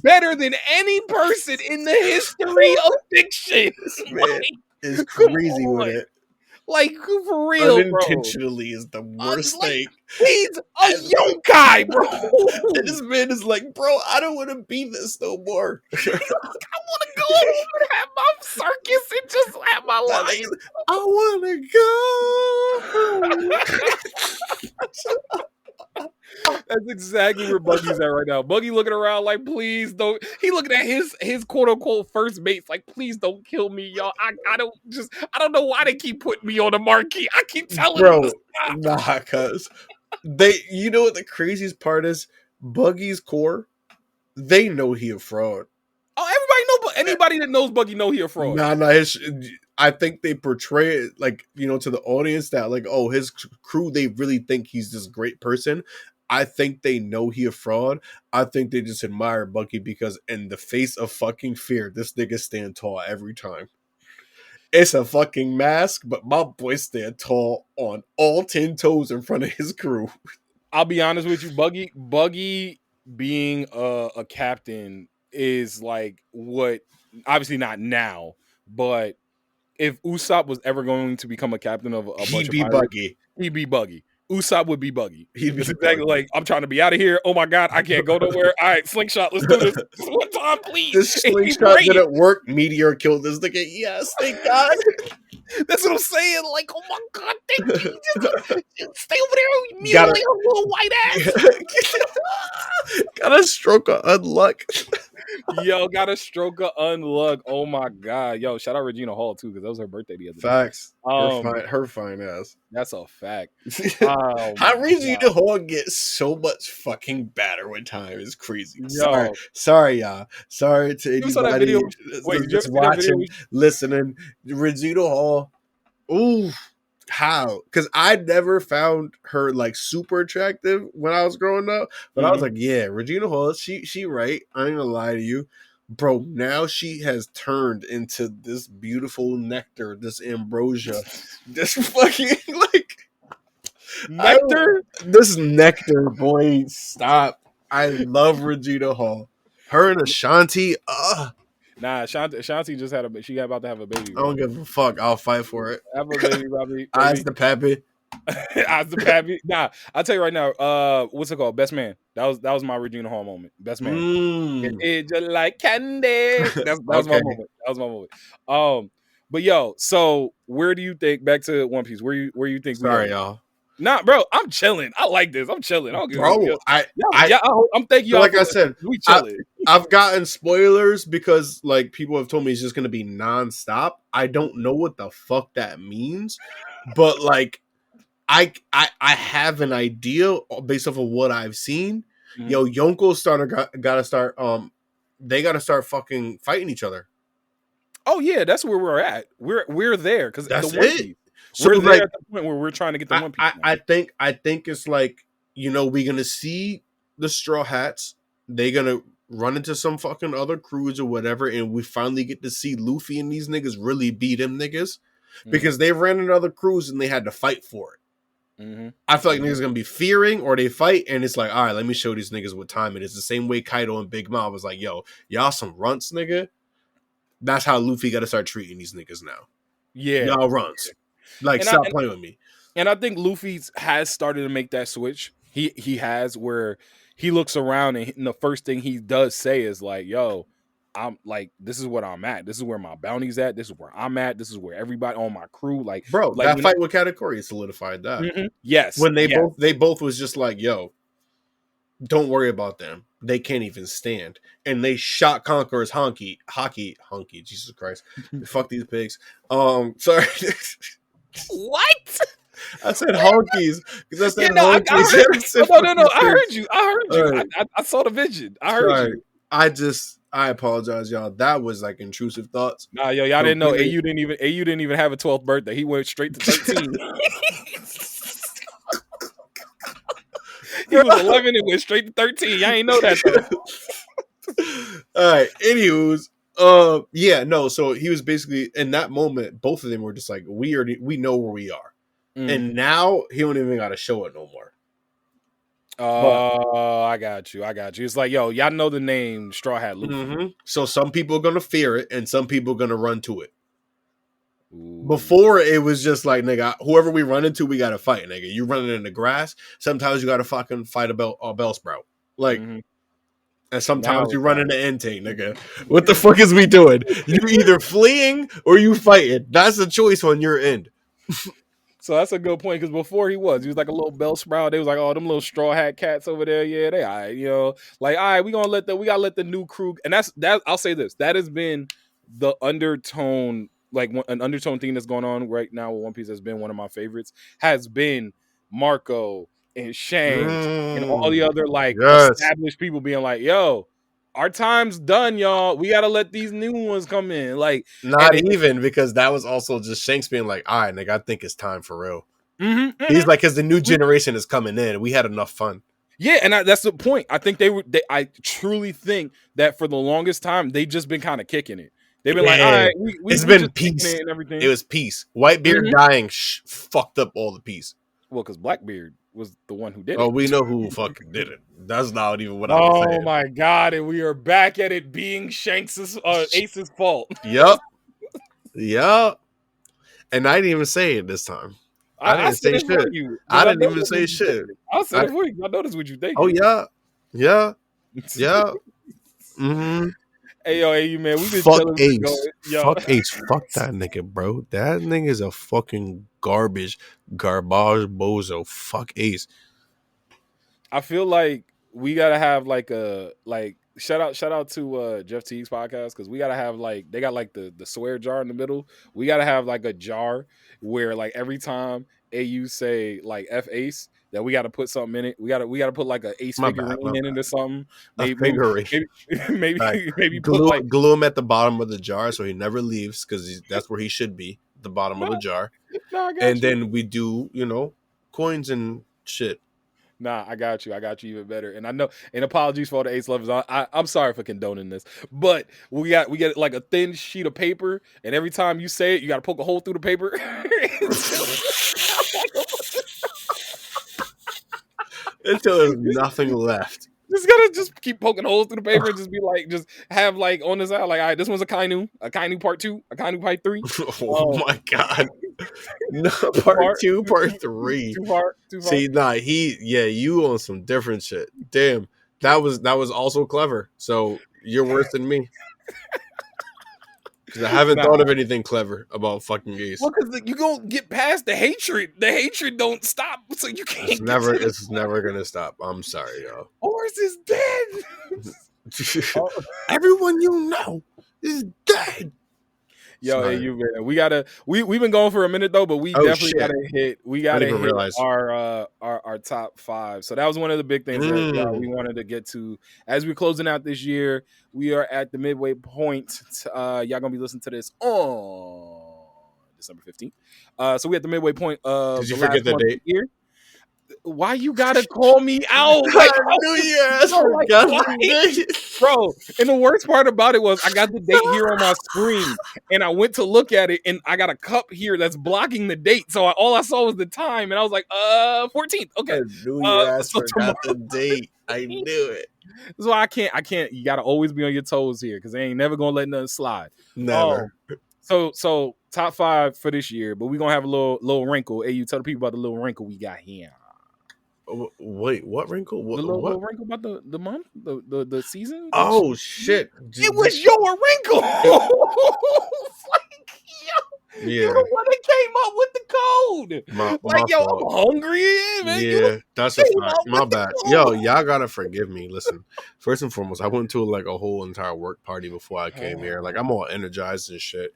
better than any person in the history of fiction. Man is crazy with it. Like, for real, unintentionally is the worst thing. He's a yokai, bro. And this man is like, bro, I don't want to be this no more. I want to go over and have my circus and just have my life. I want to go. That's exactly where Buggy's at right now. Buggy looking around like, please don't. He looking at his quote unquote first mates like, please don't kill me, y'all. I don't know why they keep putting me on the marquee. I keep telling them. Nah, cuz you know what the craziest part is? Buggy's core, they know he a fraud. Oh, everybody know, but anybody that knows Buggy know he a fraud. Nah. I think they portray it like, you know, to the audience that like, oh, his crew, they really think he's this great person. I think they know he a fraud. I think they just admire Buggy because in the face of fucking fear, this nigga stand tall every time. It's a fucking mask, but my boy stand tall on all 10 toes in front of his crew. I'll be honest with you, Buggy being a captain is like what, obviously not now, but if Usopp was ever going to become a captain of a bunch of pirates, Buggy. He'd be Buggy. Usopp would be Buggy. He'd be exactly like, I'm trying to be out of here. Oh my God, I can't go nowhere. All right, slingshot, let's do this one time, please. This slingshot didn't work. Meteor killed this nigga. Yes, thank God. That's what I'm saying. Like, oh my God, thank you. Just stay over there, mutilating her little white ass. Got a stroke of unluck. Yo, got a stroke of unluck. Oh my god. Yo, shout out Regina Hall too, because that was her birthday the other day. Facts. Um, Her fine ass. that's a fact. How Regina Hall gets so much fucking better with time is crazy. Yo. Sorry, y'all. Sorry to You saw that anybody video? Wait, did you that's ever see that video? watching, listening. Regina Hall. Ooh, how? Because I never found her like super attractive when I was growing up, but I was like, yeah, Regina Hall. She right. I ain't gonna lie to you. Bro, now she has turned into this beautiful nectar, this ambrosia, this fucking like Nectar? this nectar, boy. Stop. I love Regina Hall. Her and Ashanti. Nah, Shanti just had she got about to have a baby. I don't give a fuck. I'll fight for it. Have a baby, Robbie. Eyes the pappy. Eyes the pappy. Nah, I'll tell you right now. What's it called? Best Man. That was my Regina Hall moment. Best Man. It's just like candy. That was my moment. That was my moment. But yo, so where do you think, back to One Piece? Where you think? Sorry, y'all. Nah, bro, I'm chilling. I like this. I'm chilling. I don't give Bro, I'm thanking you. Like I said, we chilling. I've gotten spoilers because like people have told me it's just gonna be nonstop. I don't know what the fuck that means, but like I have an idea based off of what I've seen. Mhm. Yo, Yonko gotta start. They gotta start fucking fighting each other. Oh yeah, that's where we're at. We're there because That's the One it. Piece. So We're like, there at the point where we're trying to get the One Piece. I think it's like, you know, we're gonna see the Straw Hats. They're gonna run into some fucking other crews or whatever, and we finally get to see Luffy and these niggas really beat them niggas because they ran into other crews and they had to fight for it. Mm-hmm. I feel like niggas gonna be fearing or they fight, and it's like, all right, let me show these niggas what time it is. The same way Kaido and Big Mom was like, yo, y'all some runts, nigga. That's how Luffy got to start treating these niggas now. Yeah, y'all runts. Like, and stop playing with me. And I think Luffy has started to make that switch. He has, where he looks around and the first thing he does say is like, yo, I'm like, this is what I'm at. This is where my bounty's at. This is where I'm at. This is where everybody on my crew, like, bro, like that fight with Katakuri solidified that. Mm-hmm. Yes. When they both was just like, yo, don't worry about them. They can't even stand. And they shot Conqueror's honky. Jesus Christ. Fuck these pigs. Sorry. What? I said honkies because I said I honkies. No. I heard you. Right. I saw the vision. I heard you. I apologize, y'all. That was like intrusive thoughts. Nah, yo, y'all didn't know. AU didn't even have a 12th birthday. He went straight to 13. He was 11 and went straight to 13. Y'all ain't know that though. All right. Anywho's, yeah, no. So he was basically in that moment. Both of them were just like, we know where we are, and now he don't even got to show it no more. I got you. It's like, yo, y'all know the name Straw Hat Luffy. Mm-hmm. So some people are gonna fear it, and some people are gonna run to it. Ooh. Before it was just like, nigga, whoever we run into, we gotta fight, nigga. You running in the grass. Sometimes you gotta fucking fight a Bellsprout, like, and sometimes you run into Entei, nigga. What the fuck is we doing? You either fleeing or you fighting. That's the choice on your end. So that's a good point, because before he was like a little Bellsprout. They was like, oh, them little Straw Hat cats over there, yeah, they all right, you know, like, all right, we gotta let the new crew, and that I'll say this, that has been the undertone, like an undertone thing that's going on right now with One Piece. Has been one of my favorites, has been Marco and Shanks and all the other like established people being like, yo, our time's done, y'all. We gotta let these new ones come in. Like, not even, because that was also just Shanks being like, all right, nigga, I think it's time for real. He's like, because the new generation is coming in. We had enough fun. Yeah, and that's the point. I think I truly think that for the longest time they've just been kind of kicking it. They've been like, all right, it's been peace and everything. It was peace. Whitebeard dying fucked up all the peace. Well, because Blackbeard was the one who did it. Oh, we know who fucking did it. That's not even what I was saying. Oh my god, and we are back at it being Shanks's Ace's fault. Yep. And I didn't even say it this time. I didn't say shit. I didn't even say shit. I said it for you. I noticed what you think. Oh yeah. Mm-hmm. Hey yo, man, we been fuck Ace. Fuck Ace. Fuck that nigga, bro. That nigga is a fucking garbage bozo. Fuck Ace. I feel like we gotta have like shout out to Jeff Teague's podcast because we gotta have like they got like the swear jar in the middle. We gotta have like a jar where like every time AU say like F Ace that we gotta put something in it. We gotta put like a Ace My bad, figurine my in it or something. A Maybe figurine. maybe put glue, like glue him at the bottom of the jar so he never leaves because that's where he should be, the bottom of the jar. no, I got And you. then we do, coins and shit. Nah, I got you even better. And I know, and apologies for all the Ace lovers. I'm sorry for condoning this, but we get like a thin sheet of paper, and every time you say it, you got to poke a hole through the paper. Until there's nothing left. Just keep poking holes through the paper and just be like, just have like on the side, like, all right, this one's a Kainu part 2, a Kainu part 3. Oh my god. No, part 2, part 3. Too far. See, you on some different shit. Damn. That was also clever. So you're worse than me. Because I haven't thought of anything clever about fucking Ace. Well, because you gonna get past the hatred. The hatred don't stop, so you can't. It's never gonna stop. I'm sorry, y'all. Horse is dead. Everyone you know is dead. Yo, hey, you man, we've been going for a minute though, but we definitely gotta hit our top 5. So that was one of the big things that we wanted to get to as we're closing out this year. We are at the midway point. Y'all gonna be listening to this on December 15th. So we at the midway point of Did you forget the date? Year. Why you gotta call me out? Like, I knew your ass forgot the date. Bro, and the worst part about it was I got the date here on my screen, and I went to look at it, and I got a cup here that's blocking the date. So all I saw was the time, and I was like, 14th. Okay. I knew your ass forgot the date. I knew it. So I can't. You gotta always be on your toes here because they ain't never gonna let nothing slide. Never. So top 5 for this year, but we're gonna have a little wrinkle. Hey, you tell the people about the little wrinkle we got here. Wait, what wrinkle? What, the little wrinkle about the month, the season? Oh shit! It was your wrinkle. Yeah, you're the one that came up with the code. My yo, fault. I'm hungry, man. Yeah, that's a fact. My bad. Yo, y'all gotta forgive me. Listen, first and foremost, I went to like a whole entire work party before I came here. Like I'm all energized and shit.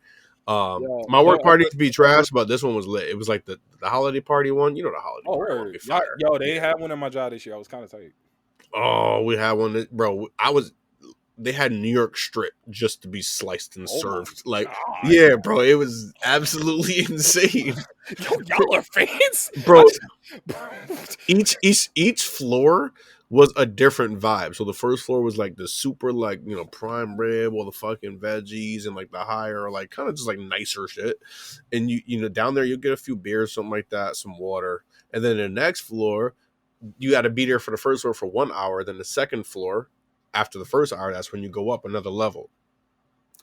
My work party to be trash, but this one was lit. It was like the holiday party one. You know the holiday party one. Be fire. Yo, they had one at my job this year. I was kind of tight. Oh, we had one, bro. They had New York strip just to be sliced and served. Like, yeah, bro, it was absolutely insane. Yo, y'all are fans, bro. Each floor was a different vibe. So the first floor was like the super like prime rib, all the fucking veggies, and like the higher like kind of just like nicer shit. And you down there you'll get a few beers, something like that, some water, and then the next floor you got to be there for the first floor for 1 hour. Then the second floor, after the first hour, that's when you go up another level.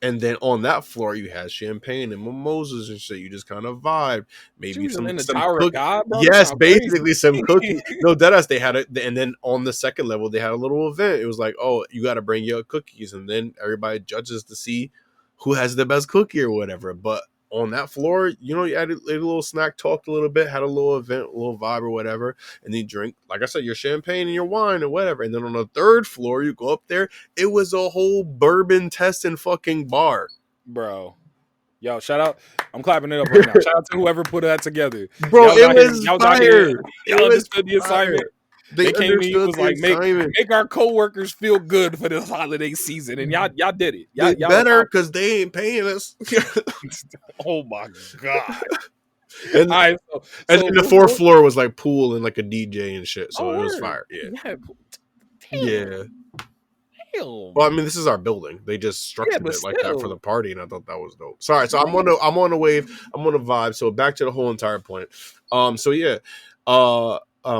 And then on that floor, you had champagne and mimosas and shit. You just kind of vibe. Maybe some Tower of God, bro? Yes, basically some cookies. No, deadass. They had it, and then on the second level, they had a little event. It was like, oh, you got to bring your cookies, and then everybody judges to see who has the best cookie or whatever. But on that floor, you had a little snack, talked a little bit, had a little event, a little vibe or whatever, and then you drink, like I said, your champagne and your wine or whatever. And then on the third floor, you go up there, it was a whole bourbon testing fucking bar. Bro. Yo, shout out. I'm clapping it up right now. Shout out to whoever put that together. Bro, it was fire. Y'all understood the assignment. They came to me and was like, make our coworkers feel good for this holiday season, and y'all did it. Y'all better because they ain't paying us. Oh my god! And, right, and the fourth floor was like pool and like a DJ and shit, so it was fire. Yeah. Damn. Well, I mean, this is our building. They just structured it like that for the party, and I thought that was dope. Sorry, so I'm on a wave. I'm on a vibe. So back to the whole entire point. So yeah.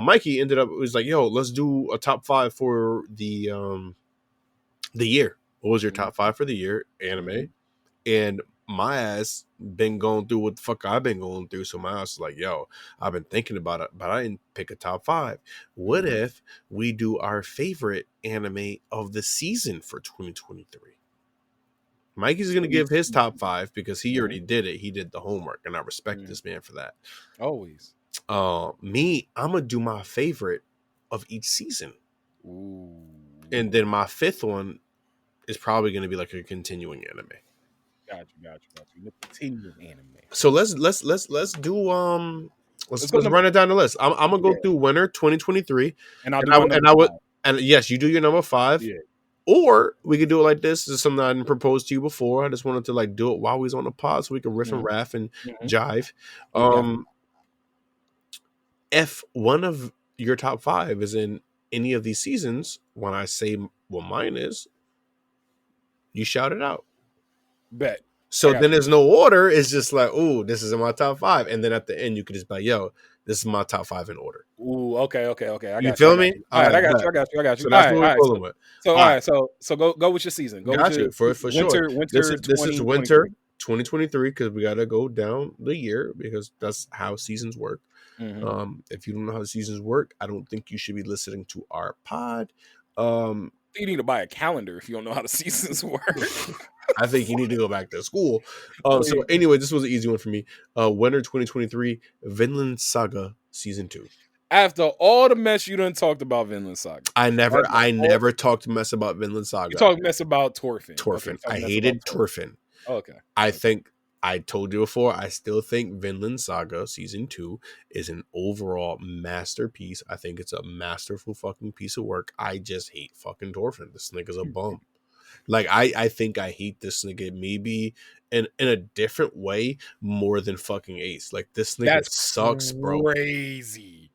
Mikey ended up, it was like, yo, let's do a top 5 for the year. What was your top 5 for the year? Anime. And my ass been going through what the fuck I've been going through. So my ass is like, yo, I've been thinking about it, but I didn't pick a top 5. What if we do our favorite anime of the season for 2023? Mikey's going to give his top 5 because he already did it. He did the homework, and I respect this man for that. Always. Me, I'm gonna do my favorite of each season. Ooh. And then my 5th one is probably going to be like a continuing anime. Got you. The continuing anime. So let's do let's run it down the list. I'm gonna go through winter 2023, and I'll do my and I would and yes, you do your number 5. Yeah. Or we could do it like this. This is something I didn't propose to you before. I just wanted to like do it while we was on the pod so we can riff and raff and jive. If one of your top 5 is in any of these seasons, when I say what mine is, you shout it out. Bet. So then there's no order. It's just like, oh, this is in my top 5. And then at the end, you could just be like, yo, this is my top 5 in order. Ooh, okay. You feel me? All right, I got you. So that's what we're rolling with. So, all right, so go with your season. Got you, for sure. Winter this is winter 2023 because we got to go down the year because that's how seasons work. Mm-hmm. If you don't know how the seasons work, I don't think you should be listening to our pod. You need to buy a calendar if you don't know how the seasons work. I think you need to go back to school. So anyway, this was an easy one for me. Winter 2023, Vinland Saga Season 2. After all the mess you done talked about Vinland Saga. I never talked mess about Vinland Saga. You talked mess about Thorfinn. Okay, I hated Thorfinn. Okay. I think I told you before, I still think Vinland Saga Season 2 is an overall masterpiece. I think it's a masterful fucking piece of work. I just hate fucking Thorfinn. This nigga's a bum. Like, I think I hate this nigga maybe in a different way more than fucking Ace. Like, this nigga sucks, bro. Crazy.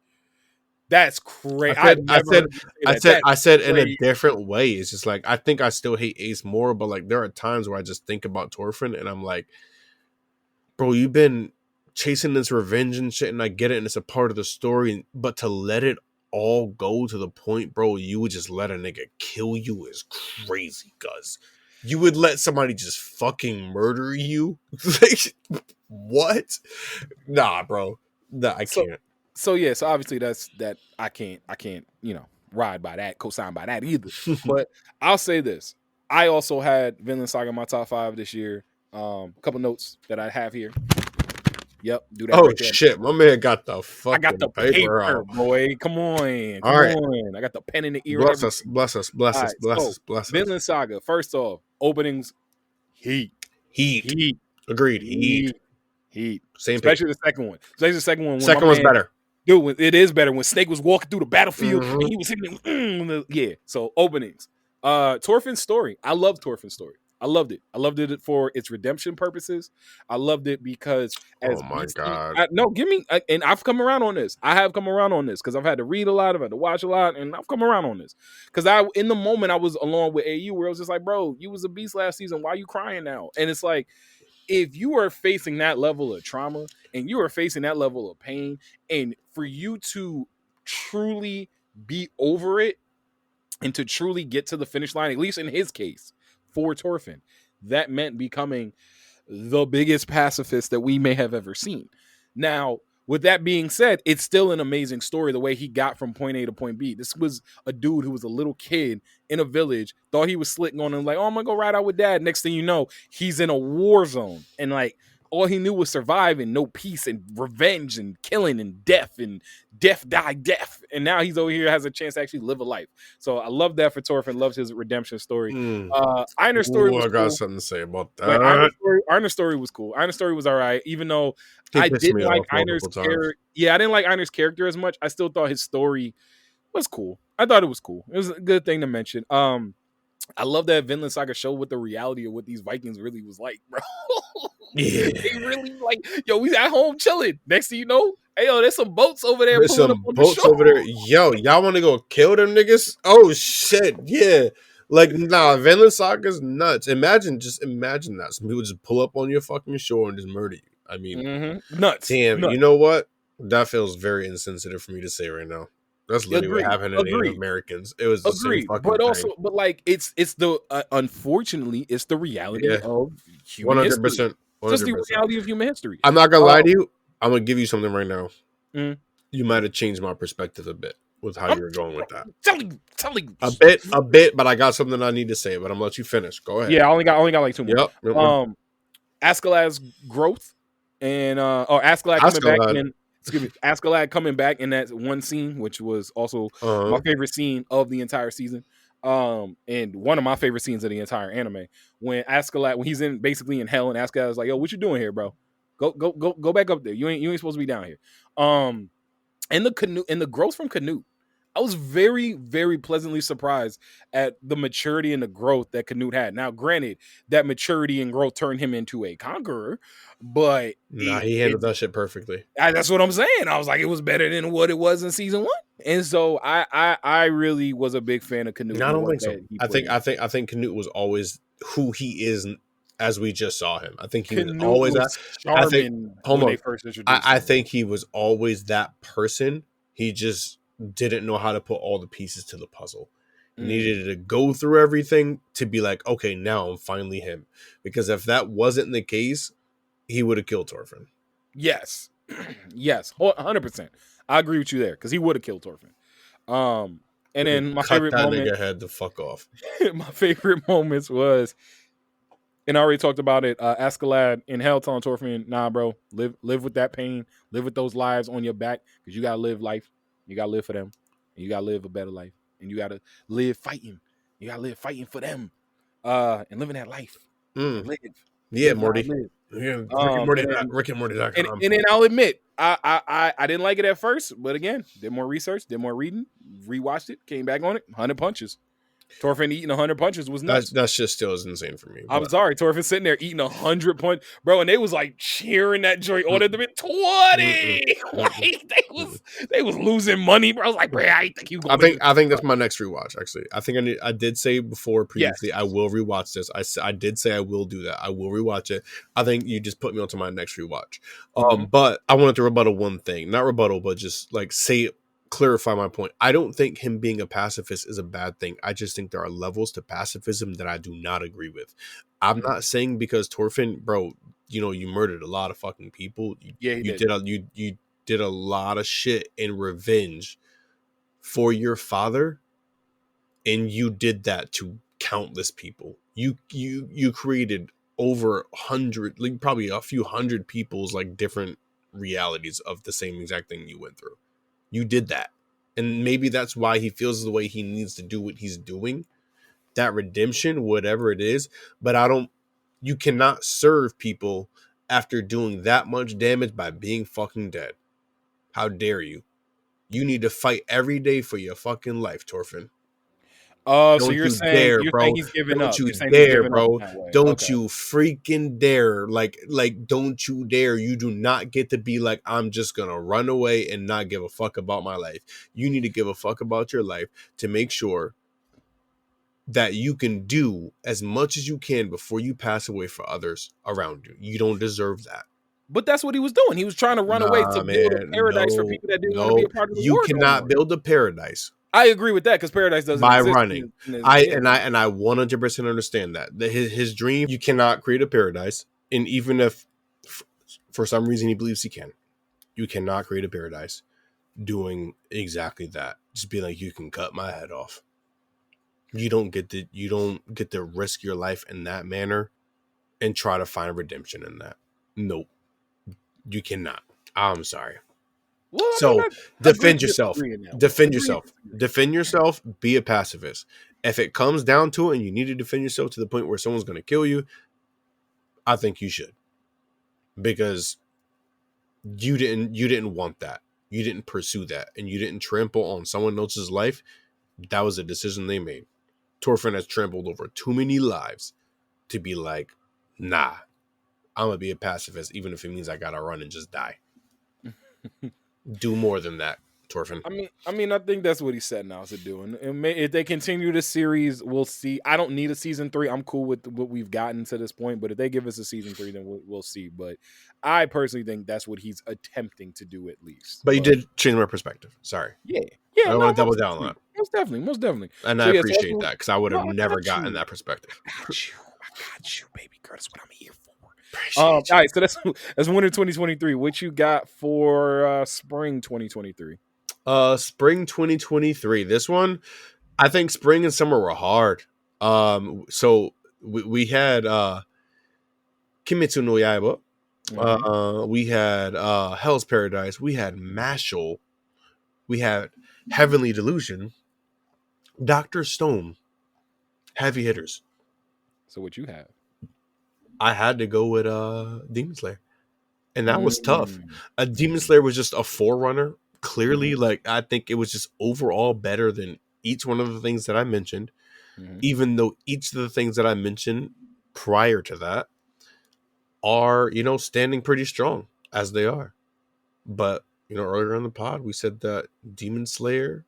That's crazy. I said in a different way. It's just like, I think I still hate Ace more, but like, there are times where I just think about Thorfinn and I'm like, bro, you've been chasing this revenge and shit, and I get it, and it's a part of the story, but to let it all go to the point, bro, you would just let a nigga kill you is crazy, cuz. You would let somebody just fucking murder you? Like, what? Nah, bro. Nah, I can't. So obviously that I can't, ride by that, co-sign by that either. But I'll say this. I also had Vinland Saga in my top 5 this year. A couple notes that I have here. Yep, do that. Oh right there. shit, my man got the fucking I got the paper out. Boy. Come on. All right. I got the pen in the ear. Bless us. Vinland Saga. First off, openings, heat. Agreed. Heat. Same. Especially the second one. Second one's better. Dude, it is better when Snake was walking through the battlefield and he was hitting yeah. So openings. Thorfinn's story. I love Thorfinn's story. I loved it. I loved it for its redemption purposes. I loved it because oh my god. And I've come around on this. I have come around on this because I've had to read a lot, I've had to watch a lot, and I've come around on this. Because in the moment I was along with AU where I was just like, bro, you was a beast last season. Why are you crying now? And it's like, if you are facing that level of trauma and you are facing that level of pain, and for you to truly be over it and to truly get to the finish line, at least in his case, for Thorfinn, that meant becoming the biggest pacifist that we may have ever seen. Now, with that being said, it's still an amazing story the way he got from point A to point B. This was a dude who was a little kid in a village, thought he was slick on him, like, oh, I'm gonna go ride out with dad. Next thing you know, he's in a war zone, and like all he knew was survive and no peace and revenge and killing and death die death. And now he's over here, has a chance to actually live a life. So I love that for Thorfinn, loves his redemption story. Einer's story was I got cool. something to say about that. Einer's story was cool. Einer's story was all right, even though I didn't like Einer's character. Yeah, I didn't like Einer's character as much. I still thought his story was cool. I thought it was cool. It was a good thing to mention. I love that Vinland Saga showed what the reality of what these Vikings really was like, bro. Yeah. They really like, yo, we at home chilling. Next thing you know, hey, yo, there's some boats over there. There's some boats over there. Yo, y'all want to go kill them niggas? Oh, shit. Yeah. Like, nah, Vinland Saga's nuts. Imagine that. Some people just pull up on your fucking shore and just murder you. I mean, nuts. Damn, nuts. You know what? That feels very insensitive for me to say right now. That's literally what happened to Native Americans. It was the same fucking but also, thing. but like, it's the unfortunately, it's the reality of human 100%. History. 100%. Just the reality of human history. I'm not gonna lie to you. I'm gonna give you something right now. You might have changed my perspective a bit with how you were going with that. Telling a bit, but I got something I need to say. But I'm gonna let you finish. Go ahead. Yeah, I only got like 2 more. Yep. Askeladd's growth and Askeladd coming back and. Excuse me, Askeladd coming back in that one scene, which was also my favorite scene of the entire season. And one of my favorite scenes of the entire anime when Askeladd, when he's basically in hell, and Askeladd is like, "Yo, what you doing here, bro? Go back up there. You ain't supposed to be down here." And the growth from Canute, I was very, very pleasantly surprised at the maturity and the growth that Canute had. Now, granted, that maturity and growth turned him into a conqueror, but he handled that shit perfectly. That's what I'm saying. I was like, it was better than what it was in season 1. And so I really was a big fan of Canute. I don't think so. I think Canute was always who he is as we just saw him. I think he was always that. I think he was always that person. He just didn't know how to put all the pieces to the puzzle. He needed to go through everything to be like, okay, now I'm finally him. Because if that wasn't the case, he would have killed Thorfinn. Yes. Yes. 100%. I agree with you there, because he would have killed Thorfinn. And then my favorite moment, nigga had to fuck off. My favorite moments was, and I already talked about it, Askeladd in hell telling Thorfinn, nah, bro, live with that pain, live with those lives on your back, because you gotta live life. You gotta live for them. And you gotta live a better life. And you gotta live fighting. You gotta live fighting for them. And living that life. Live. Yeah, Morty. Live. Yeah, Rick and Morty.com. And then I'll admit, I didn't like it at first, but again, did more research, did more reading, rewatched it, came back on it, 100 punches. Thorfinn eating 100 punches was nuts. That's just still is insane for me. I'm sorry, Thorfinn sitting there eating 100 punch, bro, and they was like cheering that joint on at the mid 20. Like, they was losing money, bro. I was like, bro, I think you. I think that's my next rewatch. Actually, I think I did say before previously, yes, I will rewatch this. I did say I will do that. I will rewatch it. I think you just put me onto my next rewatch. But I wanted to rebuttal one thing, not rebuttal, but just like clarify my point. I don't think him being a pacifist is a bad thing. I just think there are levels to pacifism that I do not agree with. I'm not saying because Thorfinn, bro, you murdered a lot of fucking people. You did a lot of shit in revenge for your father, and you did that to countless people. You created over 100, like probably a few hundred people's like different realities of the same exact thing you went through. You did that. And maybe that's why he feels the way he needs to do what he's doing. That redemption, whatever it is. But you cannot serve people after doing that much damage by being fucking dead. How dare you? You need to fight every day for your fucking life, Thorfinn. So you're saying he's giving up. Don't you dare, bro. Don't you freaking dare. Like, don't you dare. You do not get to be like, I'm just going to run away and not give a fuck about my life. You need to give a fuck about your life to make sure that you can do as much as you can before you pass away for others around you. You don't deserve that. But that's what he was doing. He was trying to run away to build a paradise for people that didn't want to be a part of the world. You cannot build a paradise. I agree with that, because paradise doesn't by exist running. I 100% understand that. His dream, you cannot create a paradise, and even if for some reason he believes he can, you cannot create a paradise doing exactly that. Just be like, you can cut my head off. You don't get to risk your life in that manner and try to find redemption in that. Nope, you cannot. I'm sorry. Well, so defend yourself. Defend yourself. Be a pacifist. If it comes down to it and you need to defend yourself to the point where someone's going to kill you, I think you should, because you didn't want that. You didn't pursue that, and you didn't trample on someone else's life. That was a decision they made. Thorfinn has trampled over too many lives to be like, nah, I'm gonna be a pacifist, even if it means I gotta run and just die. Do more than that, Thorfinn. I mean, I think that's what he's setting out to do. And if they continue the series, we'll see. I don't need a season 3. I'm cool with what we've gotten to this point. But if they give us a season 3, then we'll see. But I personally think that's what he's attempting to do, at least. But you did change my perspective. Sorry. Yeah. I want to double down on that. Most definitely. And I appreciate that, because I would have never gotten that perspective. I got you, baby girl. That's what I'm here for. All right, so that's winter 2023. What you got for spring 2023? Spring 2023. This one, I think spring and summer were hard. So we had Kimetsu no Yaiba. We had Hell's Paradise. We had Mashle. We had Heavenly Delusion. Dr. Stone. Heavy hitters. So what you have? I had to go with Demon Slayer. And that was tough. Mm. Demon Slayer was just a forerunner. Clearly, like I think it was just overall better than each one of the things that I mentioned, Mhm. even though each of the things that I mentioned prior to that are, standing pretty strong as they are. But, earlier in the pod, we said that Demon Slayer,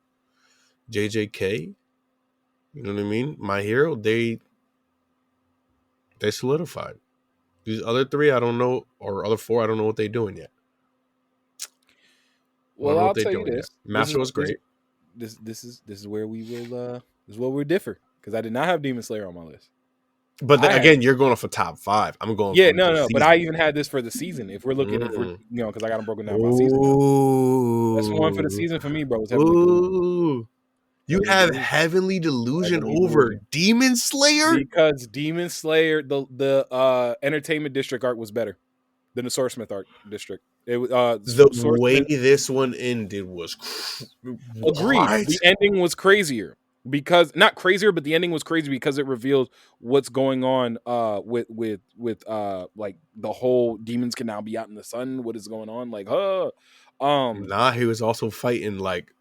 JJK, you know what I mean? My Hero, they solidified. These other three, I don't know, or other four, I don't know what they're doing yet. I don't Well, know what I'll they're tell you doing yet. this. Master was great. This is where we will this is where we differ, because I did not have Demon Slayer on my list. But I had, again, you're going off a top 5. I'm going yeah, from no, the no, but season. I even had this for the season. If we're looking, because I got them broken down by season now. Ooh. That's one for the season for me, bro. Was Heavenly Delusion. Ooh. You Heavenly have Delusion. Heavenly Delusion Heavenly over Delusion. Demon Slayer? Because Demon Slayer, the Entertainment District arc was better than the Swordsmith arc district. It was The way Swordsmith. this one ended was Agreed. what? The ending was crazier because not crazier, but the ending was crazy because it revealed what's going on with like the whole demons can now be out in the sun. What is going on? Like, Nah, he was also fighting like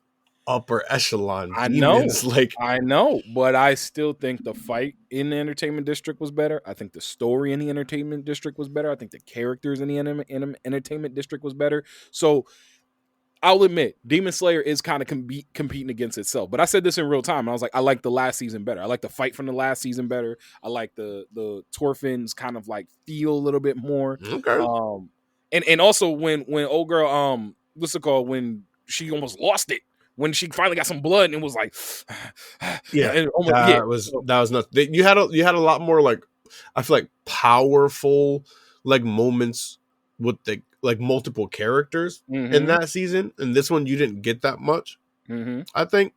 upper echelon I demons. know, but I still think the fight in the Entertainment District was better. I think the story in the Entertainment District was better. I think the characters in the Entertainment District was better. So I'll admit, Demon Slayer is kind of competing against itself. But I said this in real time. I was like, I like the last season better. I like the fight from the last season better. I like the Torfins kind of like feel a little bit more. Okay. And also when old girl what's it called, when she almost lost it, when she finally got some blood and it was like Yeah, and almost, that was nuts. You had a lot more like, I feel like, powerful like moments with the like multiple characters in that season. And this one you didn't get that much. I think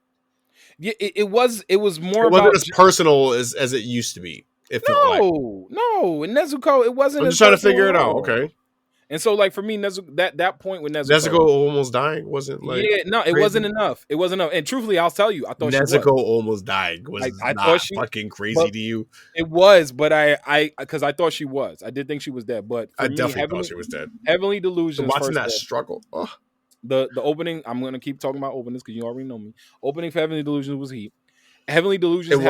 yeah, it was more it wasn't about as personal as it used to be. It felt like. no, in Nezuko it wasn't. I'm as just trying to personal figure at it out. all. Okay. And so, like for me, that point with Nezuko, Nezuko almost dying wasn't like, yeah, no, it crazy? wasn't enough. It wasn't enough. And truthfully, I'll tell you, I thought Nezuko she was. almost dying was I not thought she, fucking crazy but to you. it was, but I because I thought she was. I did think she was dead, but for I me, definitely thought she was dead. Heavenly Delusions. Watching First that of all, struggle. Oh. the opening. I'm gonna keep talking about openings because you already know me. Opening for Heavenly Delusions was heat. Heavenly Delusions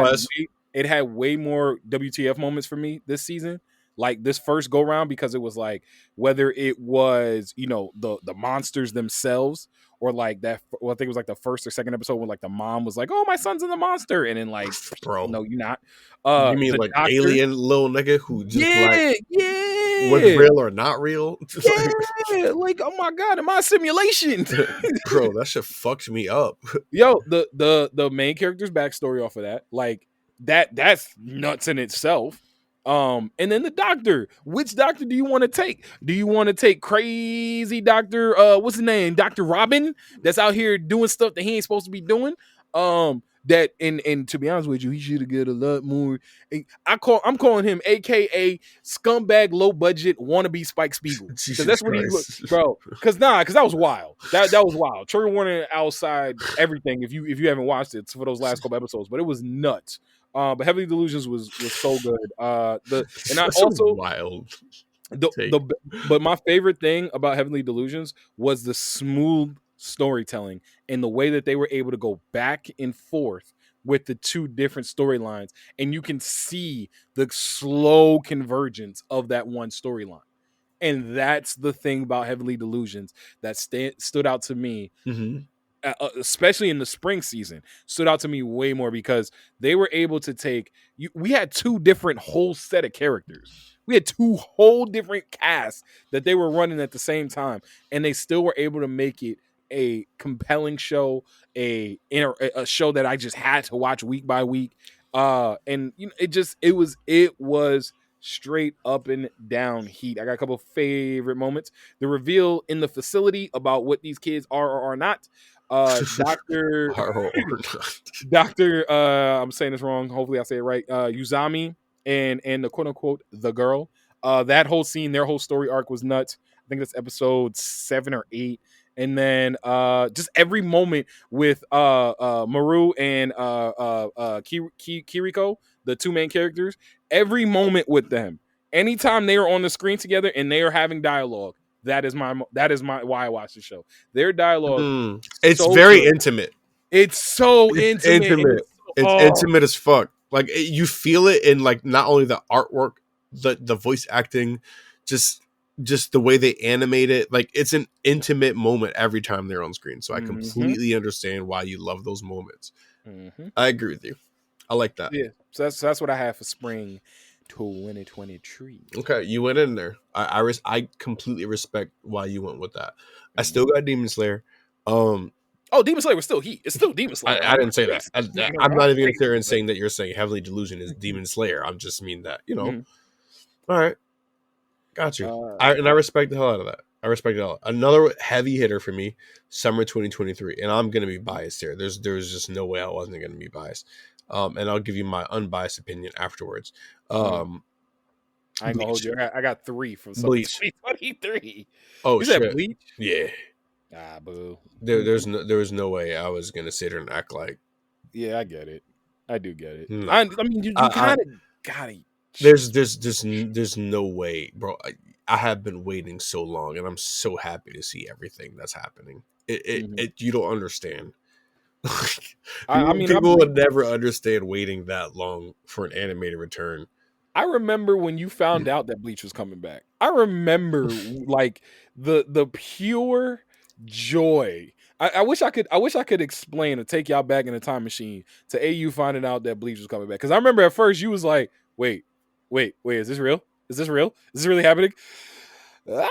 had way more WTF moments for me this season. Like this first go round, because it was like, whether it was, the monsters themselves, or like that, well, I think it was like the first or second episode when like the mom was like, "Oh, my son's in the monster," and then like, bro, no, you're not. You mean The like doctor, alien little nigga who just like yeah, was real or not real? yeah, like, oh my god, am I a simulation? Bro, that shit fucked me up. Yo, the main character's backstory off of that, like that's nuts in itself. And then the doctor. Which doctor do you want to take? Do you want to take crazy doctor? What's his name? Dr. Robin, that's out here doing stuff that he ain't supposed to be doing. That and to be honest with you, he should have got a lot more. I'm calling him AKA scumbag, low budget wannabe Spike Spiegel, because that's what he looks, bro. Because that was wild. That was wild. Trigger warning outside everything. If you haven't watched it for those last couple episodes, but it was nuts. But Heavenly Delusions was so good. That's also wild. But my favorite thing about Heavenly Delusions was the smooth storytelling and the way that they were able to go back and forth with the two different storylines, and you can see the slow convergence of that one storyline. And that's the thing about Heavenly Delusions that stood out to me. Especially in the spring season, stood out to me way more because they were able to take we had two different whole set of characters. We had two whole different casts that they were running at the same time, and they still were able to make it a compelling show, a show that I just had to watch week by week. And it was straight up and down heat. I got a couple of favorite moments. The reveal in the facility about what these kids are or are not. Doctor, I'm saying this wrong. Hopefully I say it right. Uzami and the quote unquote the girl. That whole scene, their whole story arc was nuts. I think that's episode 7 or 8. And then just every moment with Maru and Kiriko, the two main characters, every moment with them, anytime they are on the screen together and they are having dialogue, that is my why I watch the show. Their dialogue, It's so very good. intimate. It's so It's intimate. intimate. It's intimate as fuck. Like you feel it in like not only the artwork, the voice acting, just the way they animate it. Like it's an intimate moment every time they're on screen. So I completely understand why you love those moments. I agree with you. I like that. Yeah, so that's what I have for spring 2023. Okay, you went in there. I completely respect why you went with that. I still got Demon Slayer. Oh, Demon Slayer was still heat. It's still Demon Slayer. I didn't say that. I'm not even going to sit there and saying that you're saying Heavenly Delusion is Demon Slayer. I'm just mean that, you know. All right. Got you. I respect the hell out of that. I respect it all. Another heavy hitter for me, summer 2023. And I'm going to be biased here. There's just no way I wasn't going to be biased. And I'll give you my unbiased opinion afterwards. I ain't gonna hold you. I got 3 from Bleach 2023. Oh, you shit. said Bleach? Yeah. Ah, boo. There was no way I was gonna sit here and act like. Yeah, I get it. I do get it. No. I mean, you kind of got it. There's no way, bro. I have been waiting so long, and I'm so happy to see everything that's happening. It you don't understand. I mean, people would never understand waiting that long for an animated return. I remember when you found out that Bleach was coming back. I remember like the pure joy. I wish I could explain or take y'all back in the time machine to AU finding out that Bleach was coming back. Because I remember at first you was like, wait, is this real? Is this real? Is this really happening? And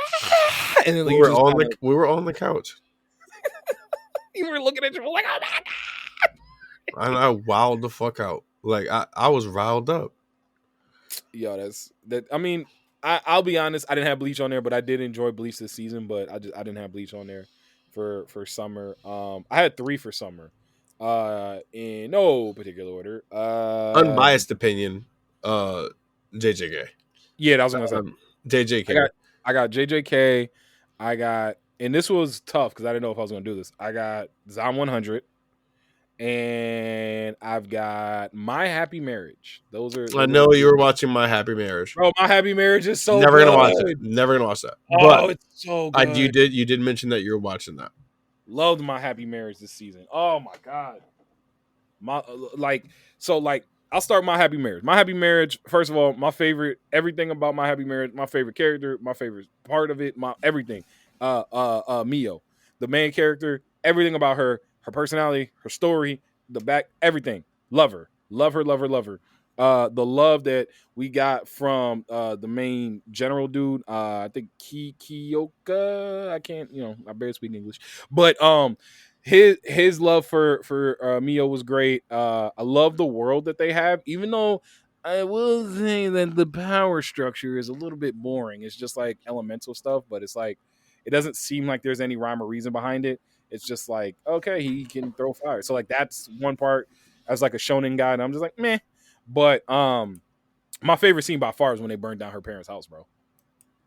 then like, we were on the couch. You were looking at you like, oh my god! And I wowed the fuck out. Like I was riled up. Yo, that. I mean, I'll be honest. I didn't have Bleach on there, but I did enjoy Bleach this season. But I didn't have Bleach on there for summer. I had 3 for summer. In no particular order. Unbiased opinion. JJK. Yeah, that was what I was say. JJK. I got JJK. I got, and this was tough because I didn't know if I was going to do this. I got Zom 100. And I've got My Happy Marriage. I know you were watching My Happy Marriage. Bro, My Happy Marriage is so never good. gonna watch it. Never gonna watch that. Oh, but it's so good. You did mention that you were watching that. Loved My Happy Marriage this season. Oh my god. I'll start My Happy Marriage. My Happy Marriage, first of all, my favorite, everything about My Happy Marriage, my favorite character, my favorite part of it, my everything. Mio, the main character, everything about her personality, her story, the back, everything. Love her. The love that we got from the main general dude, I think Kiyoka. I can't, I barely speak English, but his love for Mio was great. I love the world that they have, even though I will say that the power structure is a little bit boring. It's just like elemental stuff, but it's like it doesn't seem like there's any rhyme or reason behind it. It's just like, okay, he can throw fire. So like that's one part as like a shonen guy, and I'm just like, meh. But my favorite scene by far is when they burned down her parents' house, bro.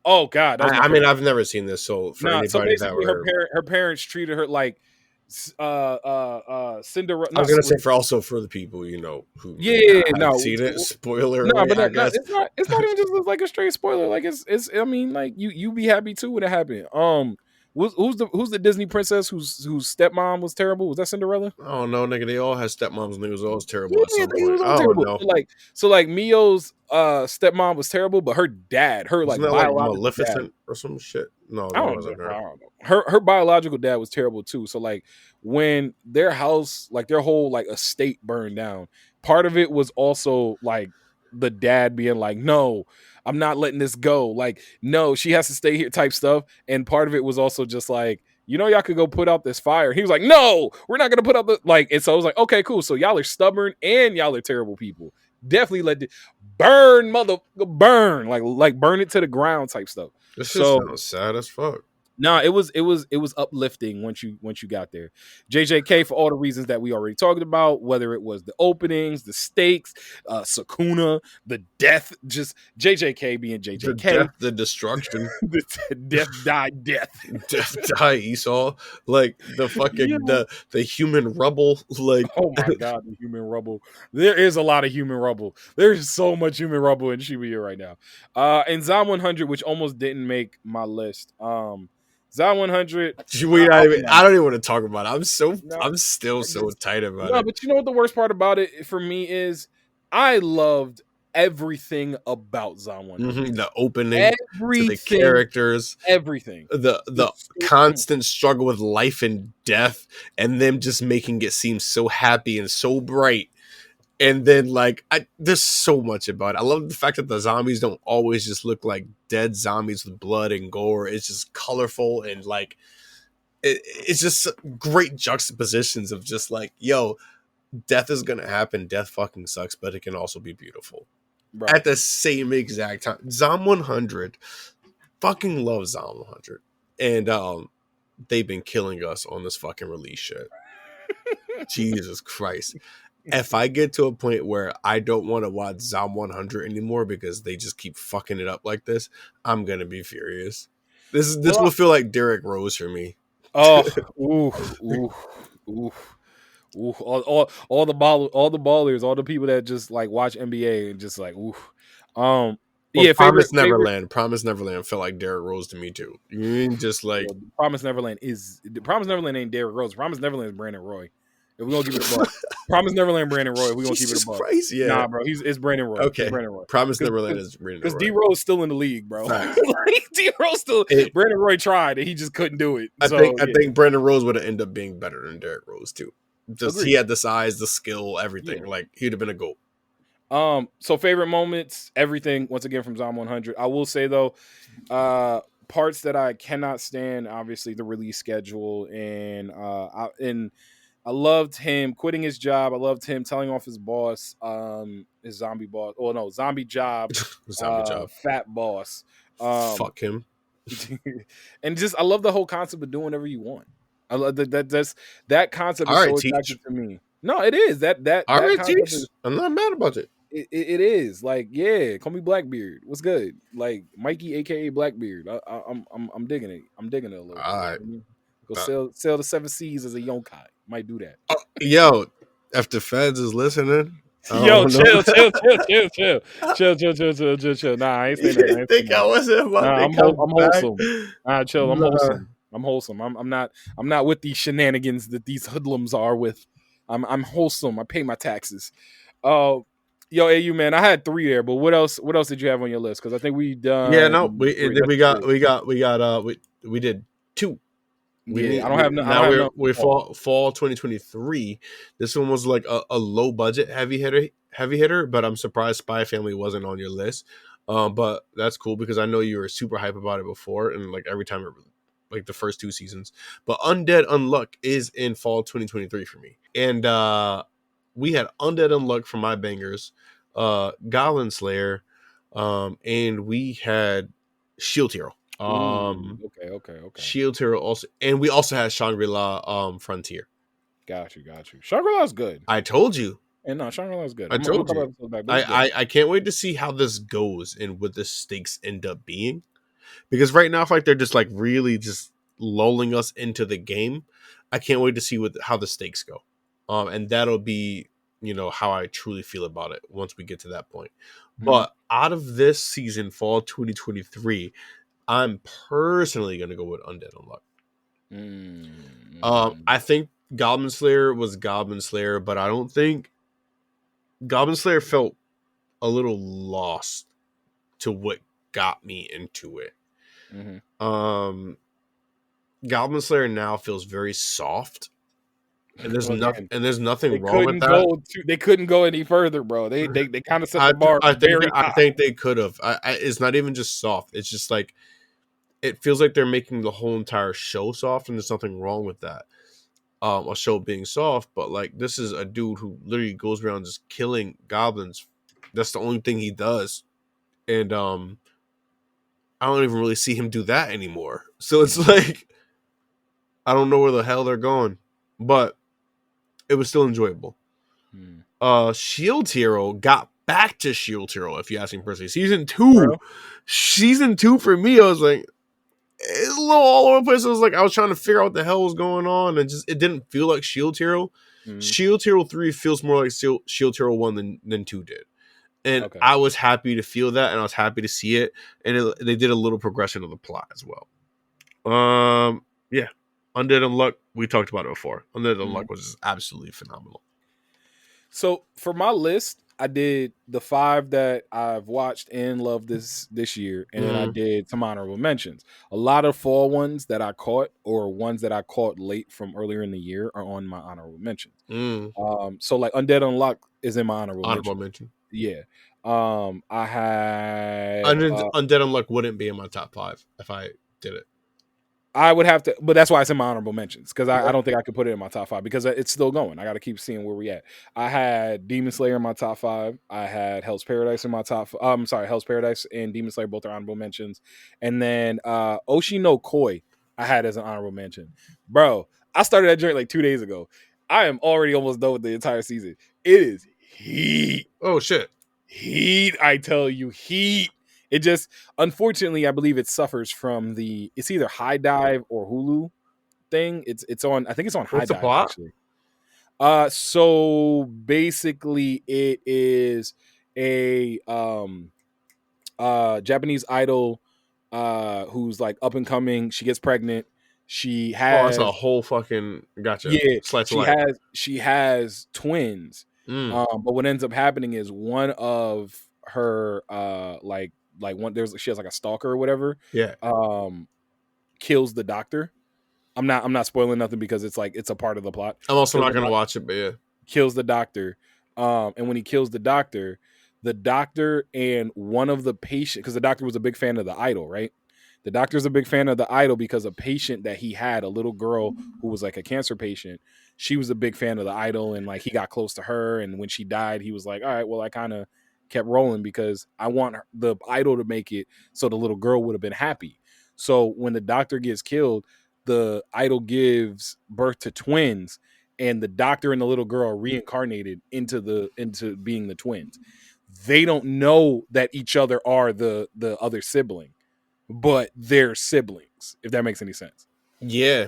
Oh god. I mean, I've never seen this, so for anybody that were her parents treated her like Cinderella. I was gonna say for the people who haven't seen it. Spoiler. No, but it's not even just like a straight spoiler. Like it's. I mean, like you be happy too when it happened. Who's the Disney princess whose stepmom was terrible? Was that Cinderella? Oh no, nigga, they all had stepmoms and they was always terrible at some point. Terrible. No. So Mio's stepmom was terrible, but her dad, her Wasn't like Maleficent dad, or some shit. No, I don't know. Her biological dad was terrible too. So like when their house, like their whole like estate burned down, part of it was also like the dad being like, no, I'm not letting this go. Like, no, she has to stay here type stuff. And part of it was also just like, y'all could go put out this fire. He was like, no, we're not going to put out the, like, and so I was like, okay, cool. So y'all are stubborn and y'all are terrible people. Definitely let it burn, burn, like burn it to the ground type stuff. This shit sounds sad as fuck. No, it was uplifting once you got there. JJK for all the reasons that we already talked about, whether it was the openings, the stakes, Sakuna, the death, just JJK being The JJK, death, the destruction, the death died death. death die Esau, like the fucking the human rubble, like Oh my god, the human rubble. There is a lot of human rubble. There's so much human rubble in Shibuya right now. And Zom 100, which almost didn't make my list. Zom 100. I don't even want to talk about it. No, I'm still so tight about no, it. but you know what the worst part about it for me is? I loved everything about Zom 100. The opening to the Everything. characters, Everything. the constant struggle with life and death, and them just making it seem so happy and so bright. And then, like, there's so much about it. I love the fact that the zombies don't always just look like dead zombies with blood and gore. It's just colorful and, like, it's just great juxtapositions of just, like, yo, death is going to happen. Death fucking sucks, but it can also be beautiful. Right. At the same exact time. Zom 100, fucking love Zom 100. And they've been killing us on this fucking release shit. Jesus Christ. If I get to a point where I don't want to watch Zom 100 anymore because they just keep fucking it up like this, I'm gonna be furious. This will feel like Derrick Rose for me. Oh, ooh. All the ballers, all the people that just like watch NBA and just like ooh. Promise Neverland felt like Derrick Rose to me too. You mean just like Promise Neverland ain't Derrick Rose. Promise Neverland is Brandon Roy. If we're gonna give it a buck. Promise Neverland, Brandon Roy. We're gonna keep it a buck. Christ, yeah. Nah, bro. It's Brandon Roy. Okay. Brandon Roy. Promise Neverland is Brandon Roy. Because D Rose still in the league, bro. D Rose still. Brandon Roy tried and he just couldn't do it. I think Brandon Rose would have ended up being better than Derrick Rose too. Just Agreed. He had the size, the skill, everything. Yeah. Like he'd have been a GOAT. So favorite moments, everything. Once again from Zom 100. I will say though, parts that I cannot stand. Obviously, the release schedule and I loved him quitting his job. I loved him telling off his boss, his zombie boss. Oh no, zombie job, job, fat boss. Fuck him. And just I love the whole concept of doing whatever you want. I love that concept is so attractive to me. No, it is that I'm not mad about it. It is like, yeah, call me Blackbeard. What's good? Like Mikey, aka Blackbeard. I'm digging it. I'm digging it a little. All right. Go sell the 7 Seas as a yonkai. Might do that. Yo, if the feds is listening, yo, chill. Nah, I ain't saying that. I think I wasn't about I'm wholesome. Chill. I'm wholesome. I'm not with these shenanigans that these hoodlums are with. I'm wholesome. I pay my taxes. Yo, AU man, I had 3 there, but what else did you have on your list? Because I think we done. Yeah, no, we did 2. I don't have we're fall 2023. This one was like a low budget heavy hitter, but I'm surprised Spy Family wasn't on your list. But that's cool because I know you were super hype about it before, and like every time like the first 2 seasons. But Undead Unluck is in fall 2023 for me, and we had Undead Unluck for my bangers, Goblin Slayer, and we had Shield Hero. Okay. Shield Hero also, and we also had Shangri-La Frontier. Got you. Shangri-La's good. I told you. And no, Shangri-La's good. I told you. I can't wait to see how this goes and what the stakes end up being. Because right now I feel like they're just like really just lulling us into the game. I can't wait to see how the stakes go. And that'll be, how I truly feel about it once we get to that point. Mm-hmm. But out of this season, fall 2023, I'm personally going to go with Undead Unluck. Mm-hmm. I think Goblin Slayer was Goblin Slayer, but I don't think Goblin Slayer felt a little lost to what got me into it. Mm-hmm. Goblin Slayer now feels very soft. And there's nothing wrong with that. They couldn't go any further, bro. They kind of set the bar. I think they could have. It's not even just soft. It's just like it feels like they're making the whole entire show soft, and there's nothing wrong with that. A show being soft, but like this is a dude who literally goes around just killing goblins. That's the only thing he does, and I don't even really see him do that anymore. So it's like I don't know where the hell they're going, but it was still enjoyable. Shield Hero got back to Shield Hero, if you ask me personally. Season two for me, I was like, it's a little all over the place. I was like, I was trying to figure out what the hell was going on, and it didn't feel like Shield Hero. Shield Hero 3 feels more like Shield Hero 1 than 2 did. And I was happy to feel that, and I was happy to see it. And they did a little progression of the plot as well. Yeah. Undead Unluck, we talked about it before. Undead Unluck was just absolutely phenomenal. So for my list, I did the 5 that I've watched and loved this year, and then I did some honorable mentions. A lot of fall ones that I caught, or ones that I caught late from earlier in the year, are on my honorable mentions. So like Undead Unluck is in my honorable mention. Yeah. I had Undead Unluck wouldn't be in my top 5 if I did it. I would have to, but that's why it's in my honorable mentions, because I don't think I could put it in my top 5 because it's still going. I got to keep seeing where we at. I had Demon Slayer in my top 5. I had Hell's Paradise in my top. Hell's Paradise and Demon Slayer both are honorable mentions, and then Oshi no Koi I had as an honorable mention. Bro, I started that joint like 2 days ago. I am already almost done with the entire season. It is heat. Oh shit, heat! I tell you, heat. It just, unfortunately, I believe it suffers from it's either High Dive or Hulu thing. It's on, I think it's on High Dive, actually. So basically it is a Japanese idol who's like up and coming. She gets pregnant. She has that's a whole fucking gotcha. Yeah, she has twins. But what ends up happening is one of her she has like a stalker or whatever. Yeah. Kills the doctor. I'm not spoiling nothing because it's a part of the plot. I'm also not gonna watch it, but yeah. Kills the doctor. And when he kills the doctor and one of the patient, because the doctor was a big fan of the idol, right? The doctor's a big fan of the idol because a patient that he had, a little girl who was like a cancer patient, she was a big fan of the idol, and like he got close to her, and when she died, he was like, all right, well, I kind of kept rolling because I want the idol to make it so the little girl would have been happy. So when the doctor gets killed, the idol gives birth to twins, and the doctor and the little girl are reincarnated into being the twins. They don't know that each other are the other sibling, but they're siblings, if that makes any sense. Yeah.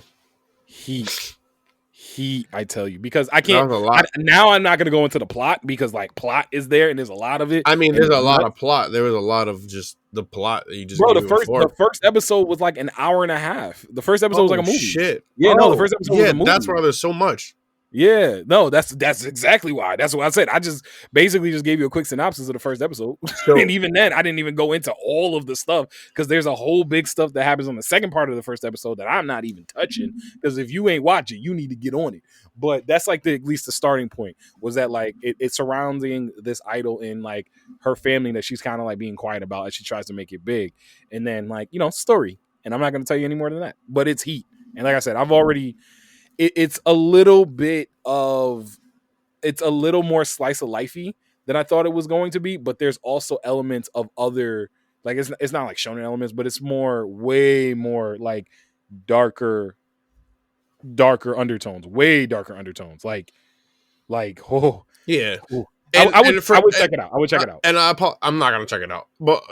Heat, I tell you, because I can't. Now I'm not going to go into the plot because like plot is there and there's a lot of it. I mean, there's a lot of plot. There was a lot of just the plot that you just. Bro, the first episode was like an hour and a half. The first episode was like a movie. Shit. Yeah, no, the first episode was a movie. That's why there's so much. Yeah, no, that's exactly why. That's what I said. I just basically just gave you a quick synopsis of the first episode. And even then, I didn't even go into all of the stuff because there's a whole big stuff that happens on the second part of the first episode that I'm not even touching, because if you ain't watching, you need to get on it. But that's like at least the starting point was that like it's surrounding this idol and like her family that she's kind of like being quiet about as she tries to make it big. And then like, story. And I'm not going to tell you any more than that, but it's heat. And like I said, I've already... It's a little more slice of lifey than I thought it was going to be, but there's also elements of other, like it's not like shonen elements, but it's way more like darker undertones, way darker undertones. Like oh yeah. Oh. I would check it out. And I'm not gonna check it out, but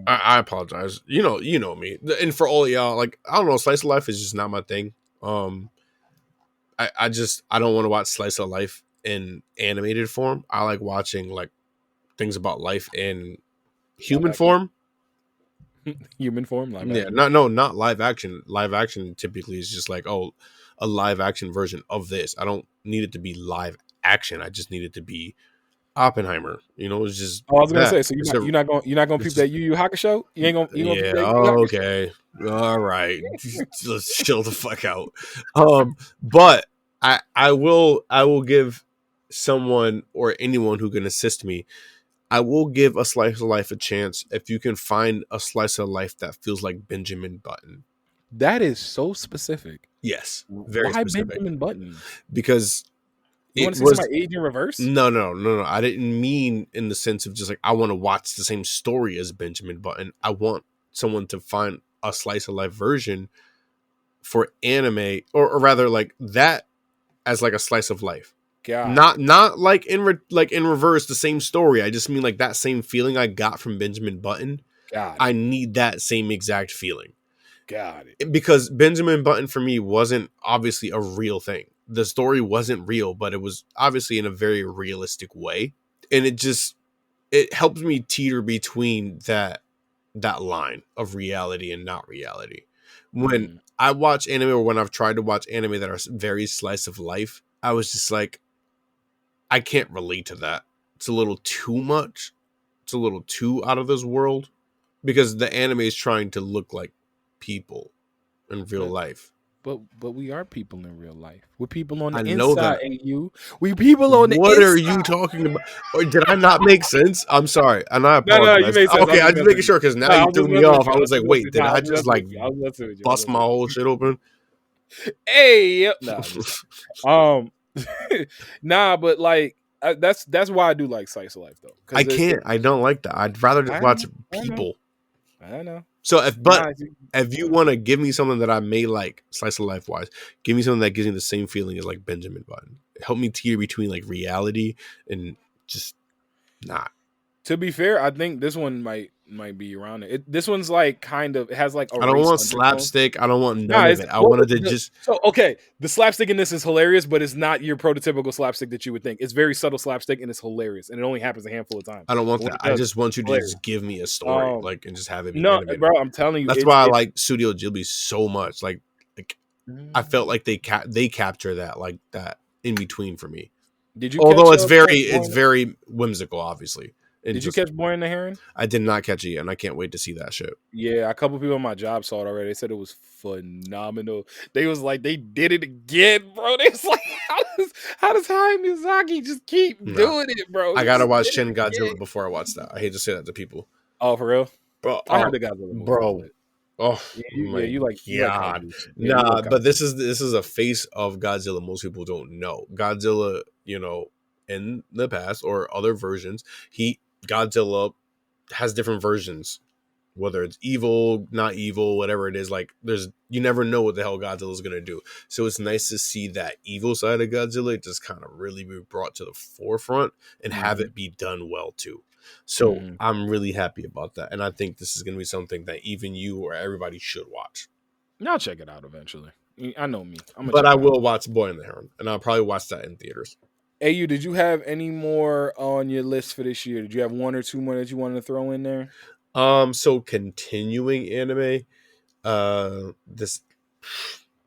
I apologize. You know me, and for all of y'all, like I don't know, slice of life is just not my thing. I don't want to watch slice of life in animated form. I like watching like things about life in human form. Human form, live action. Yeah, not live action. Live action typically is just like a live action version of this. I don't need it to be live action. I just need it to be Oppenheimer. It's just. Oh, I was gonna say. So you're not gonna peep that Yu Yu Hakusho? You ain't gonna. Yeah. Peep that okay. All right. Let's chill the fuck out. But I will give someone or anyone who can assist me. I will give a slice of life a chance if you can find a slice of life that feels like Benjamin Button. That is so specific. Yes, very Why specific. Benjamin Button? Because you want to see my age in reverse? No. I didn't mean in the sense of just like I want to watch the same story as Benjamin Button. I want someone to find a slice of life version for anime, or rather like that as like a slice of life. God, Not like in reverse the same story. I just mean like that same feeling I got from Benjamin Button. got I it, need that same exact feeling. got it. Because Benjamin Button for me wasn't obviously a real thing. The story wasn't real, but it was obviously in a very realistic way. And it helps me teeter between that line of reality and not reality. When I watch anime, or when I've tried to watch anime that are very slice of life, I was just like, I can't relate to that. It's a little too much. It's a little too out of this world, because the anime is trying to look like people in real life. But we are people in real life. We're people on the I know inside, that. ain't you? We people on the What inside. are you talking about? Or did I not make sense? I'm sorry, and I No, apologize. you made sense. Okay, I I'm was just messing making with sure, you. because now No, I you was threw just me messing with off. you. I was like, wait, did Nah, I just like I was messing with you. bust my whole shit open? Hey, yep. Nah, but like that's why I do like slice of life though. I can't. I don't like that. I'd rather just watch I know. people. I know. So Nah, if you want to give me something that I may like slice of life wise, give me something that gives me the same feeling as like Benjamin Button. Help me teeter between like reality and just not. to be fair, I think this one might be around it. This one's like kind of, it has like a I don't race want undertone. slapstick. I don't want none Nah, of it's it. I wanted to just so okay. The slapstick in this is hilarious, but it's not your prototypical slapstick that you would think. It's very subtle slapstick and it's hilarious, and it only happens a handful of times. I don't want When that. it I does, just want you to hilarious. just give me a story, Um, like, and just have it be No, animated. bro, I'm telling you, That's why I like Studio Ghibli so much. Like I felt like they capture that, like that in between for me. Did you? Although catch, it's very whimsical, obviously. Did you catch Boy and the Heron? I did not catch it yet, and I can't wait to see that shit. Yeah, a couple people on my job saw it already. They said it was phenomenal. They was like, they did it again, bro. They was like, how does Hayao Miyazaki just keep doing it, bro? I gotta watch Shin Godzilla before I watch that. I hate to say that to people. Oh, for real? Bro, I heard the Godzilla movie, bro. but Oh you like God. you like But this is a face of Godzilla most people don't know. Godzilla, in the past or other versions, Godzilla has different versions, whether it's evil, not evil, whatever it is. Like you never know what the hell Godzilla's gonna do. So it's nice to see that evil side of Godzilla just kind of really be brought to the forefront and have it be done well too. So I'm really happy about that, and I think this is gonna be something that even you or everybody should watch. I'll check it out eventually. I know me, but I will watch Boy and the Heron, and I'll probably watch that in theaters. AU, did you have any more on your list for this year? Did you have one or two more that you wanted to throw in there? So continuing anime, this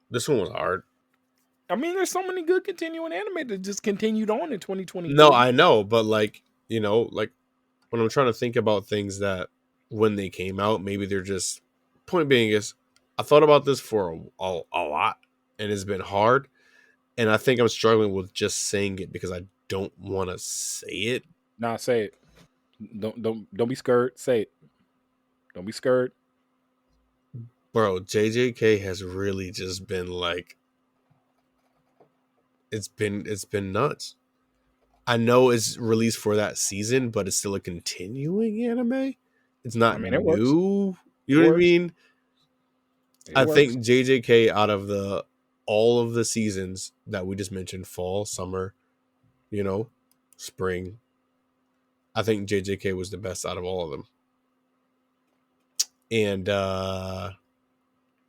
one was hard. I mean, there's so many good continuing anime that just continued on in 2020. No, I know, but like when I'm trying to think about things that when they came out, maybe they're just. Point being is, I thought about this for a lot, and it's been hard. And I think I'm struggling with just saying it because I don't want to say it. Nah, say it. Don't be scared. Say it. Don't be scared. Bro, JJK has really just been like, it's been nuts. I know it's released for that season, but it's still a continuing anime. It's not it new. works. You know what I mean? I works. think JJK out of all of the seasons that we just mentioned, fall, summer, spring, I think JJK was the best out of all of them. And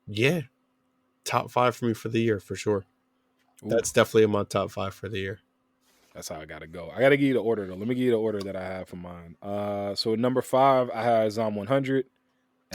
yeah, top 5 for me for the year for sure. Ooh. That's definitely in my top 5 for the year. That's how I gotta go. I gotta give you the order though. Let me give you the order that I have for mine. So number 5, I had Zom 100.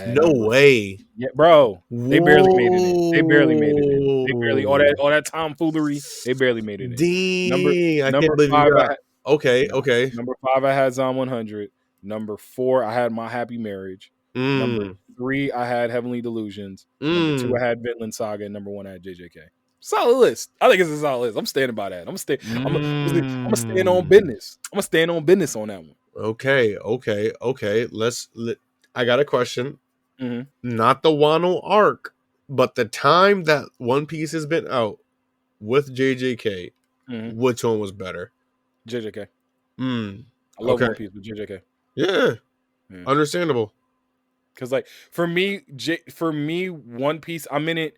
No way. Yeah, bro. They barely made it in. They barely all that tomfoolery. They barely made it in. Dang, I can't believe you got. Okay. Number 5, I had Zom 100. Number 4, I had My Happy Marriage. Number 3, I had Heavenly Delusions. Number 2, I had Vinland Saga. And number 1, I had JJK. Solid list. I think it's a solid list. I'm standing by that. I'm gonna stand on business. I'm gonna stand on business on that one. Okay. I got a question. Not the Wano arc, but the time that One Piece has been out with JJK, which one was better? JJK. I love One Piece with JJK. Yeah. Understandable. Because like for me, One Piece, I'm in it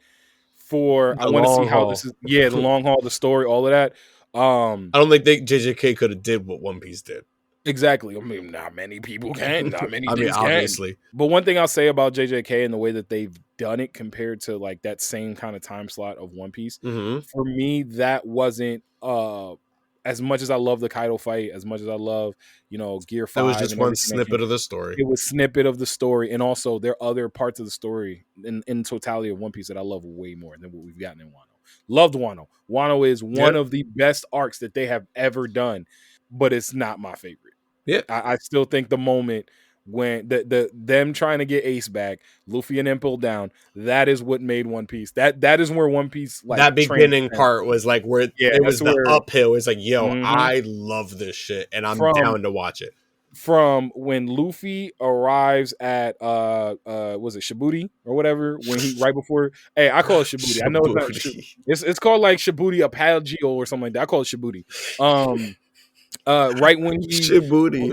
for The I want to see long how haul. this is. Yeah, the long haul, the story, all of that. I don't think JJK could have did what One Piece did. Exactly. I mean, not many people can. Not many I mean, things can. obviously. But one thing I'll say about JJK and the way that they've done it compared to like that same kind of time slot of One Piece, Mm-hmm. for me, that wasn't as much as I love the Kaido fight, as much as I love, Gear 5. It was just and one everything that snippet of the story. It was snippet of the story, and also there are other parts of the story in totality of One Piece that I love way more than what we've gotten in Wano. Loved Wano. Wano is one of the best arcs that they have ever done, but it's not my favorite. Yeah, I still think the moment when them trying to get Ace back, Luffy and them pulled down, that is what made One Piece. That is where One Piece like that beginning part was like where it was the uphill. It's like, yo, I love this shit, and I'm down to watch it. From when Luffy arrives at was it Shibuti or whatever, when he right before I call it Shibuti. I know it's not it's called like Shibuti Apogeo or something like that. I call it Shibuti. Right when he Shibuti,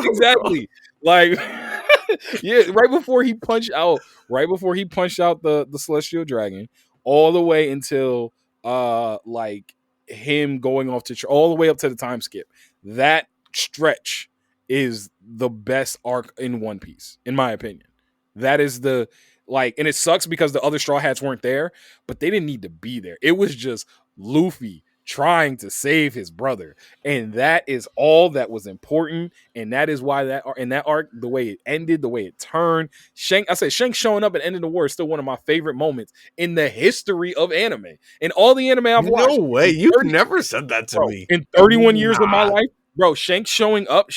exactly. Like yeah, right before he punched out the Celestial Dragon, all the way until like him going off to all the way up to the time skip. That stretch is the best arc in One Piece, in my opinion. That is the and it sucks because the other Straw Hats weren't there, but they didn't need to be there. It was just Luffy trying to save his brother, and that is all that was important, and that is why that arc, the way it ended, the way it turned, Shanks showing up at the end of the war is still one of my favorite moments in the history of anime. In all the anime I've watched, no way, you've never said that to me. In 31 years of my life, bro, Shanks showing up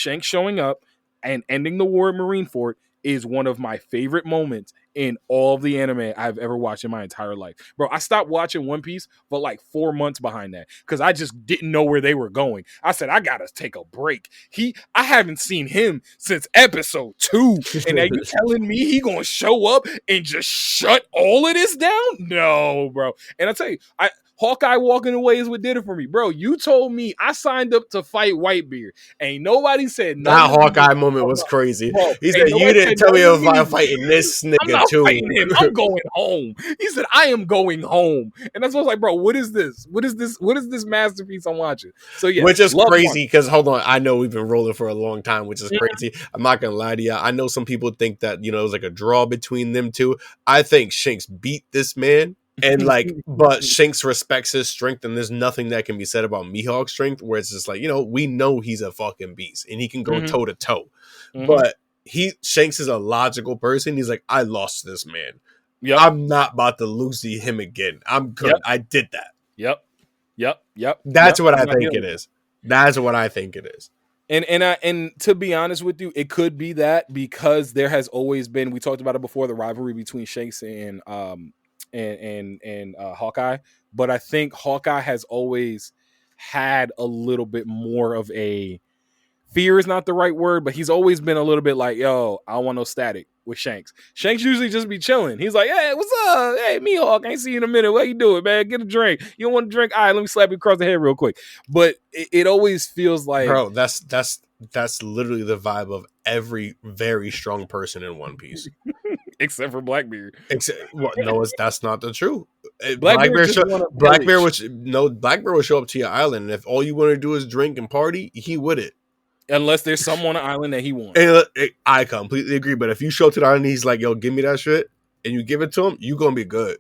and ending the war at Marineford is one of my favorite moments in all of the anime I've ever watched in my entire life. Bro, I stopped watching One Piece for like 4 months behind that because I just didn't know where they were going. I said, I gotta take a break. I haven't seen him since episode 2. And are you telling me he gonna show up and just shut all of this down? No, bro. And I tell you, Hawkeye walking away is what did it for me. Bro, you told me I signed up to fight Whitebeard. Ain't nobody said nothing. That Hawkeye moment was crazy. Bro, he said, you didn't tell me I'm fighting this nigga I'm not too. Fighting him. I'm going home. He said, I am going home. And that's what I was like, bro, what is this? What is this masterpiece I'm watching? So yeah. Which is crazy because hold on, I know we've been rolling for a long time, which is crazy. I'm not gonna lie to you. I know some people think that, it was like a draw between them two. I think Shanks beat this man. And but Shanks respects his strength, and there's nothing that can be said about Mihawk's strength, where it's just like, we know he's a fucking beast and he can go toe to toe. But Shanks is a logical person. He's like, I lost this man. Yep. I'm not about to lose him again. I'm good. Yep. I did that. Yep. That's what I think it is. That's what I think it is. And to be honest with you, it could be that because there has always been, we talked about it before, the rivalry between Shanks and Hawkeye, but I think Hawkeye has always had a little bit more of a fear is not the right word, but he's always been a little bit like, yo, I don't want no static with Shanks. Shanks usually just be chilling. He's like, hey, what's up? Hey, Mihawk, I ain't seen you in a minute. What you doing, man? Get a drink. You don't want a drink? All right, let me slap you across the head real quick. But it always feels like, bro, that's literally the vibe of every very strong person in One Piece. Except for Blackbeard. That's not the truth. Blackbeard would show up to your island, and if all you want to do is drink and party, he wouldn't. Unless there's someone on the island that he wants. I completely agree. But if you show up to the island and he's like, yo, give me that shit, and you give it to him, you gonna be good.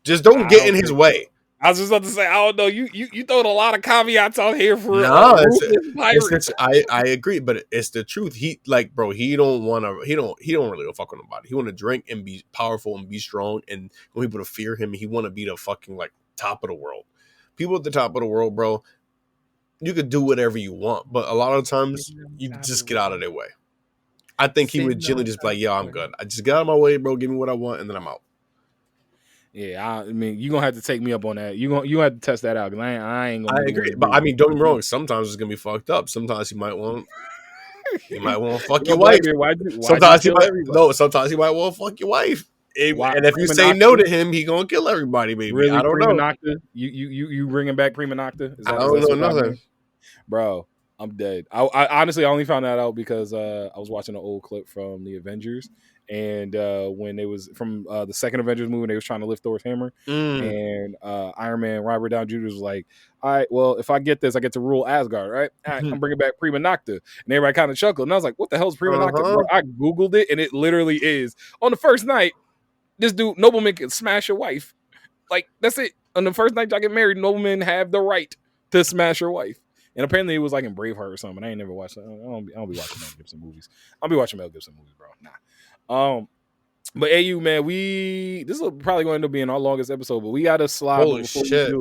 Just don't get in his way. I was just about to say, I don't know. You throwing a lot of caveats out here for I agree, but it's the truth. He don't really fuck with nobody. He want to drink and be powerful and be strong, and when people to fear him, he want to be the fucking top of the world. People at the top of the world, bro, you could do whatever you want, but a lot of times you just get out of their way. I think he would generally just be like, yo, I'm good. I just get out of my way, bro. Give me what I want, and then I'm out. Yeah, I mean, you're gonna have to take me up on that. You have to test that out. I ain't gonna. I agree, but I mean, don't get me wrong. Sometimes it's gonna be fucked up. Sometimes he might want to fuck your wife. Sometimes he might want to fuck your wife. And if you say no to him, he gonna kill everybody. Maybe I don't know. You bringing back Prima Nocta? I don't know nothing, bro. I'm dead. I honestly only found that out because I was watching an old clip from the Avengers, and when they was from the second Avengers movie, they was trying to lift Thor's hammer, Mm. and Iron Man Robert Downey Jr. was like, "All right, well, if I get this, I get to rule Asgard, right? All right, I'm bringing back Prima Nocta," and everybody kind of chuckled, and I was like, "What the hell is Prima Nocta, bro?" I googled it, and it literally is on the first night. This dude Nobleman can smash your wife, like that's it. On the first night y'all get married, Noblemen have the right to smash your wife. And apparently it was like in Braveheart or something. I ain't never watched that. I don't be watching Mel Gibson movies. I'll be watching Mel Gibson movies, bro. Nah. But AU, man, this is probably going to end up being our longest episode, but we got to slide. Holy shit.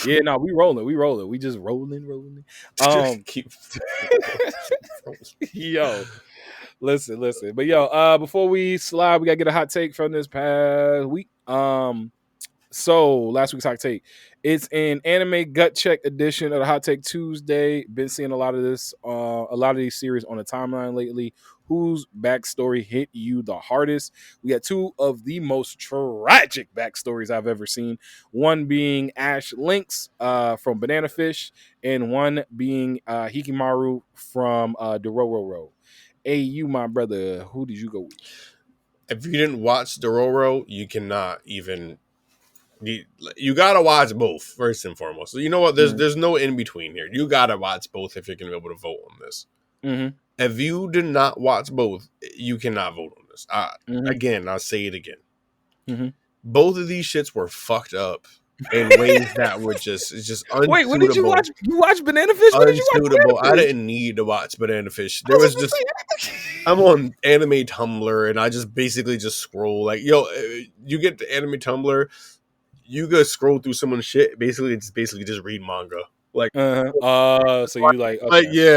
Yeah, no, we rolling. We just rolling. Keep yo, listen. But yo, before we slide, we got to get a hot take from this past week. So last week's hot take, it's an anime gut check edition of the Hot Take Tuesday. Been seeing a lot of this, a lot of these series on the timeline lately. Whose backstory hit you the hardest? We got two of the most tragic backstories I've ever seen. One being Ash Lynx from Banana Fish, and one being Hikimaru from Dororo. Hey, you, my brother, who did you go with? If you didn't watch Dororo, you cannot even. You gotta watch both first and foremost. So you know what? There's no in between here. You gotta watch both if you're gonna be able to vote on this. Mm-hmm. If you did not watch both, you cannot vote on this. Again, I'll say it again. Mm-hmm. Both of these shits were fucked up in ways that were just unsuitable. Wait, what did you watch? You watched Banana Fish? What did you watch? Unsuitable. I didn't need to watch Banana Fish. There was just. I'm on anime Tumblr and I just basically just scroll. Like, yo, you get the anime Tumblr. You go scroll through someone's shit. Basically, just read manga. Like, so you like, okay. like, yeah,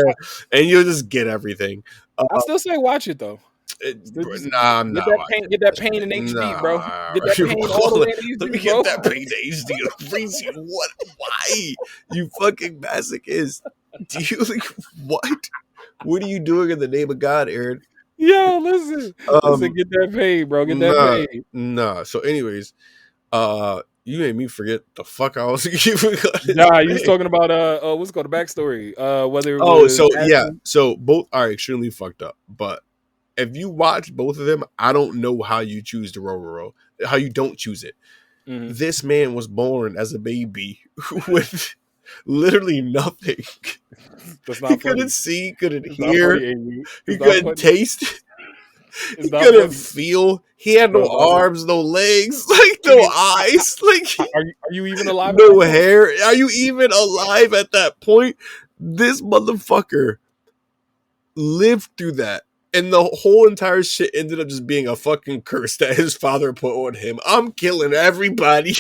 and you'll just get everything. I still say watch it though. Nah, I'm not. Get that pain in HD, bro. Get that pain all the way to HD, Let me bro. get that pain to HD. Freeze you. What? Why? You fucking masochist. Do you like what? What are you doing in the name of God, Aaron? Yo, listen, get that paid, bro. Get that paid. Nah. So, anyways, you made me forget the fuck I was giving. Nah, you was talking about what's it called, the backstory. Whether it was so both are extremely fucked up. But if you watch both of them, I don't know how you choose Dororo, how you don't choose it. Mm-hmm. This man was born as a baby with literally nothing. That's not he funny. Couldn't see, couldn't hear, he couldn't funny. taste. He couldn't feel. He had no arms, no legs, like no eyes. Like, are you even alive? No hair. Are you even alive at that point? This motherfucker lived through that, and the whole entire shit ended up just being a fucking curse that his father put on him. I'm killing everybody.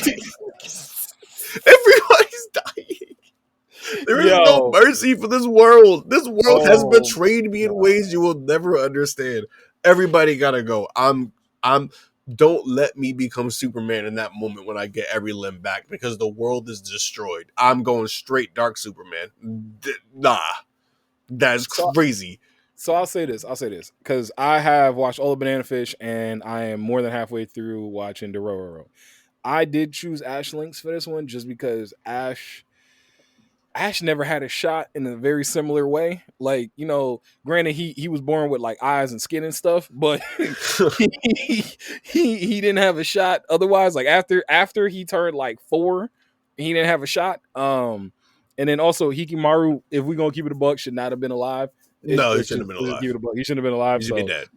Everybody's dying. There is no mercy for this world. This world has betrayed me in ways you will never understand. Everybody gotta go. Don't let me become Superman in that moment when I get every limb back because the world is destroyed. I'm going straight Dark Superman. Nah. That's crazy. So I'll say this because I have watched all of Banana Fish and I am more than halfway through watching Dororo. I did choose Ash Lynx for this one just because Ash never had a shot in a very similar way. Like, you know, granted he was born with like eyes and skin and stuff, but he didn't have a shot otherwise. Like after he turned like 4, he didn't have a shot. And then also Hikimaru, if we're gonna keep it a buck, should not have been alive. He shouldn't have been alive. He shouldn't have been alive. He should be dead.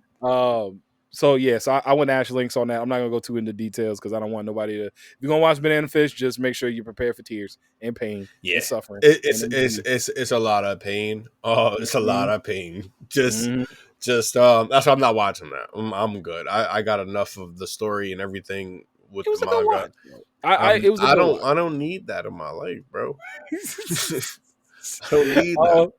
So I went Ash Lynx on that. I'm not gonna go too into details because I don't want nobody to. If you're gonna watch Banana Fish, just make sure you're prepared for tears and pain and suffering. It's a lot of pain. Oh, it's a lot of pain. Just that's why I'm not watching that. I'm good. I got enough of the story and everything with the manga. I don't need that in my life, bro. I don't need that.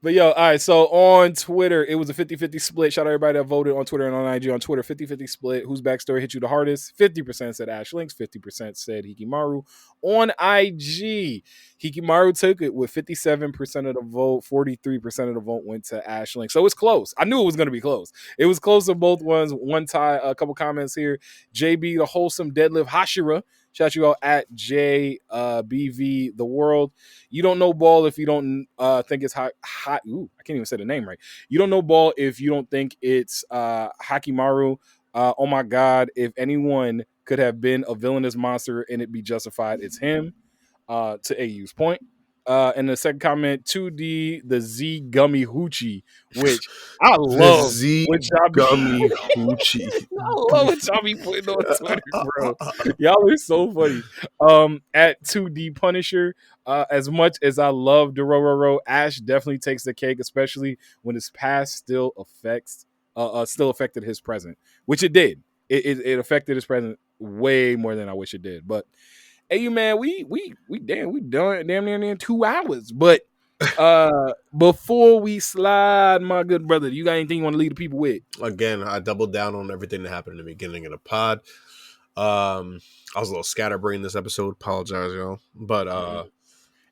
But yo, all right, so on Twitter, it was a 50-50 split. Shout out everybody that voted on Twitter and on IG. On Twitter, 50-50 split. Whose backstory hit you the hardest? 50% said Ash Lynx, 50% said Hikimaru. On IG, Hikimaru took it with 57% of the vote, 43% of the vote went to Ash Lynx. So it's close. I knew it was going to be close. It was close on both ones. One tie, a couple comments here. JB, the wholesome deadlift Hashira. Shout you out at JBV the World. You don't know ball if you don't think it's hot. Ooh, I can't even say the name right. You don't know ball if you don't think it's Hakimaru. Oh my God, if anyone could have been a villainous monster and it be justified, it's him. To AU's point. And the second comment, 2D, the Z Gummy Hoochie, which I love. The Z Gummy Hoochie. I love what y'all be putting on Twitter, bro. Y'all are so funny. At 2D Punisher, as much as I love Dororo, Ash definitely takes the cake, especially when his past still affected his present, which it did. It affected his present way more than I wish it did. But hey, you man, we done damn near in 2 hours. But before we slide, my good brother, you got anything you want to leave the people with? Again, I doubled down on everything that happened in the beginning of the pod. I was a little scatterbrained this episode. Apologize, y'all. But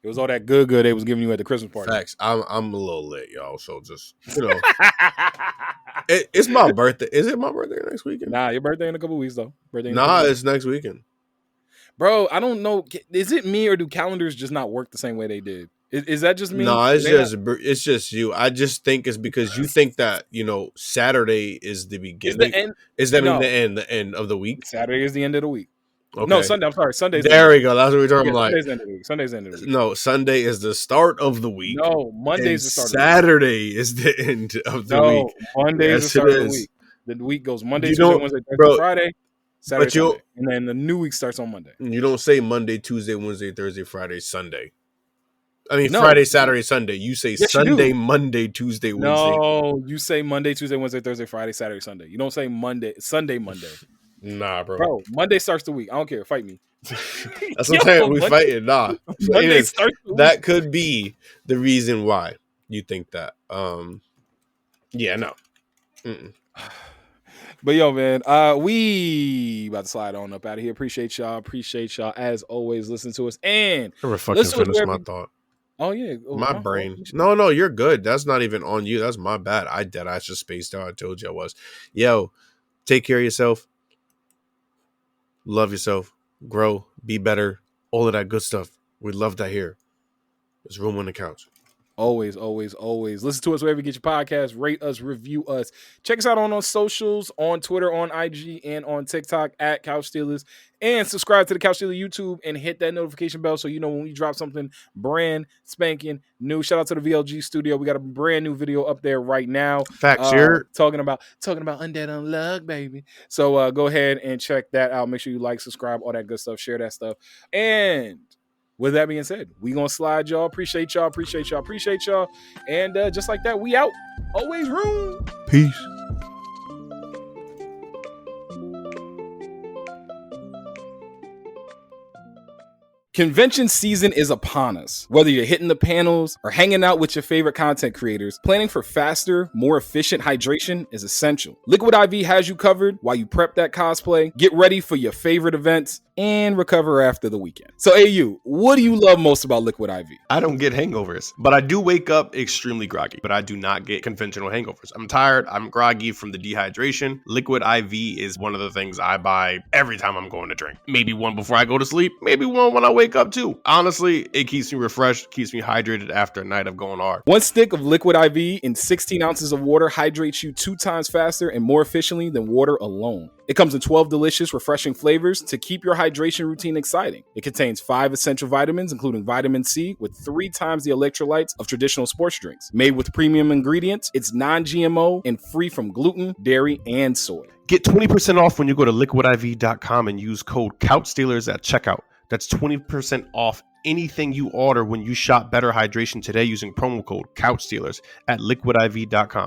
it was all that good they was giving you at the Christmas party. Facts. I'm a little lit, y'all. So just it's my birthday. Is it my birthday next weekend? Nah, your birthday in a couple weeks though. It's next weekend. Bro, I don't know. Is it me or do calendars just not work the same way they did? Is that just me? No, it's just you. I just think it's because you think that Saturday is the beginning. Is the end of the week? Saturday is the end of the week. Okay. No, Sunday. I'm sorry, Sunday's. There we go. That's what we're talking about. Sunday's the end of the week. No, Sunday is the start of the week. No, Monday's the start. Saturday is the end of the week. Monday is the start of the week. The week goes Monday, Tuesday, Wednesday, Thursday, Friday. Saturday, Sunday. And then the new week starts on Monday. You don't say Monday, Tuesday, Wednesday, Thursday, Friday, Sunday. I mean, Friday, Saturday, Sunday. You say Sunday, Monday, Tuesday, Wednesday. No, you say Monday, Tuesday, Wednesday, Thursday, Friday, Saturday, Sunday. You don't say Sunday, Monday. Nah, bro. Bro, Monday starts the week. I don't care. Fight me. That's what I'm saying. We fighting. Nah. Monday starts the week. That could be the reason why you think that. Yeah, no. Mm-mm. But yo, man, we about to slide on up out of here. Appreciate y'all as always. Listen to us and never fucking finish my thought. Oh yeah, my brain. No, you're good. That's not even on you. That's my bad. I just spaced out. I told you I was. Yo, take care of yourself. Love yourself. Grow. Be better. All of that good stuff. We'd love to hear. There's room on the couch. Always, always, always. Listen to us wherever you get your podcasts. Rate us, review us. Check us out on our socials, on Twitter, on IG, and on TikTok at Couch Stealers. And subscribe to the Couch Stealer YouTube and hit that notification bell so you know when we drop something brand spanking new. Shout out to the VLG studio. We got a brand new video up there right now. Facts here. Talking about Undead Unluck, baby. So go ahead and check that out. Make sure you like, subscribe, all that good stuff. Share that stuff. And with that being said, we gonna slide y'all. Appreciate y'all. And just like that, we out. Always room. Peace. Convention season is upon us. Whether you're hitting the panels or hanging out with your favorite content creators, planning for faster, more efficient hydration is essential. Liquid IV has you covered while you prep that cosplay, get ready for your favorite events, and recover after the weekend. So AU, what do you love most about Liquid IV? I don't get hangovers, but I do wake up extremely groggy, but I do not get conventional hangovers. I'm tired, I'm groggy from the dehydration. Liquid IV is one of the things I buy every time I'm going to drink. Maybe one before I go to sleep, maybe one when I wake up too. Honestly, it keeps me refreshed, keeps me hydrated after a night of going hard. One stick of Liquid IV in 16 ounces of water hydrates you 2 times faster and more efficiently than water alone. It comes in 12 delicious, refreshing flavors to keep your hydration routine exciting. It contains 5 essential vitamins, including vitamin C, with 3 times the electrolytes of traditional sports drinks. Made with premium ingredients, it's non-GMO and free from gluten, dairy, and soy. Get 20% off when you go to liquidiv.com and use code CouchStealers at checkout. That's 20% off anything you order when you shop Better Hydration today using promo code CouchStealers at liquidiv.com.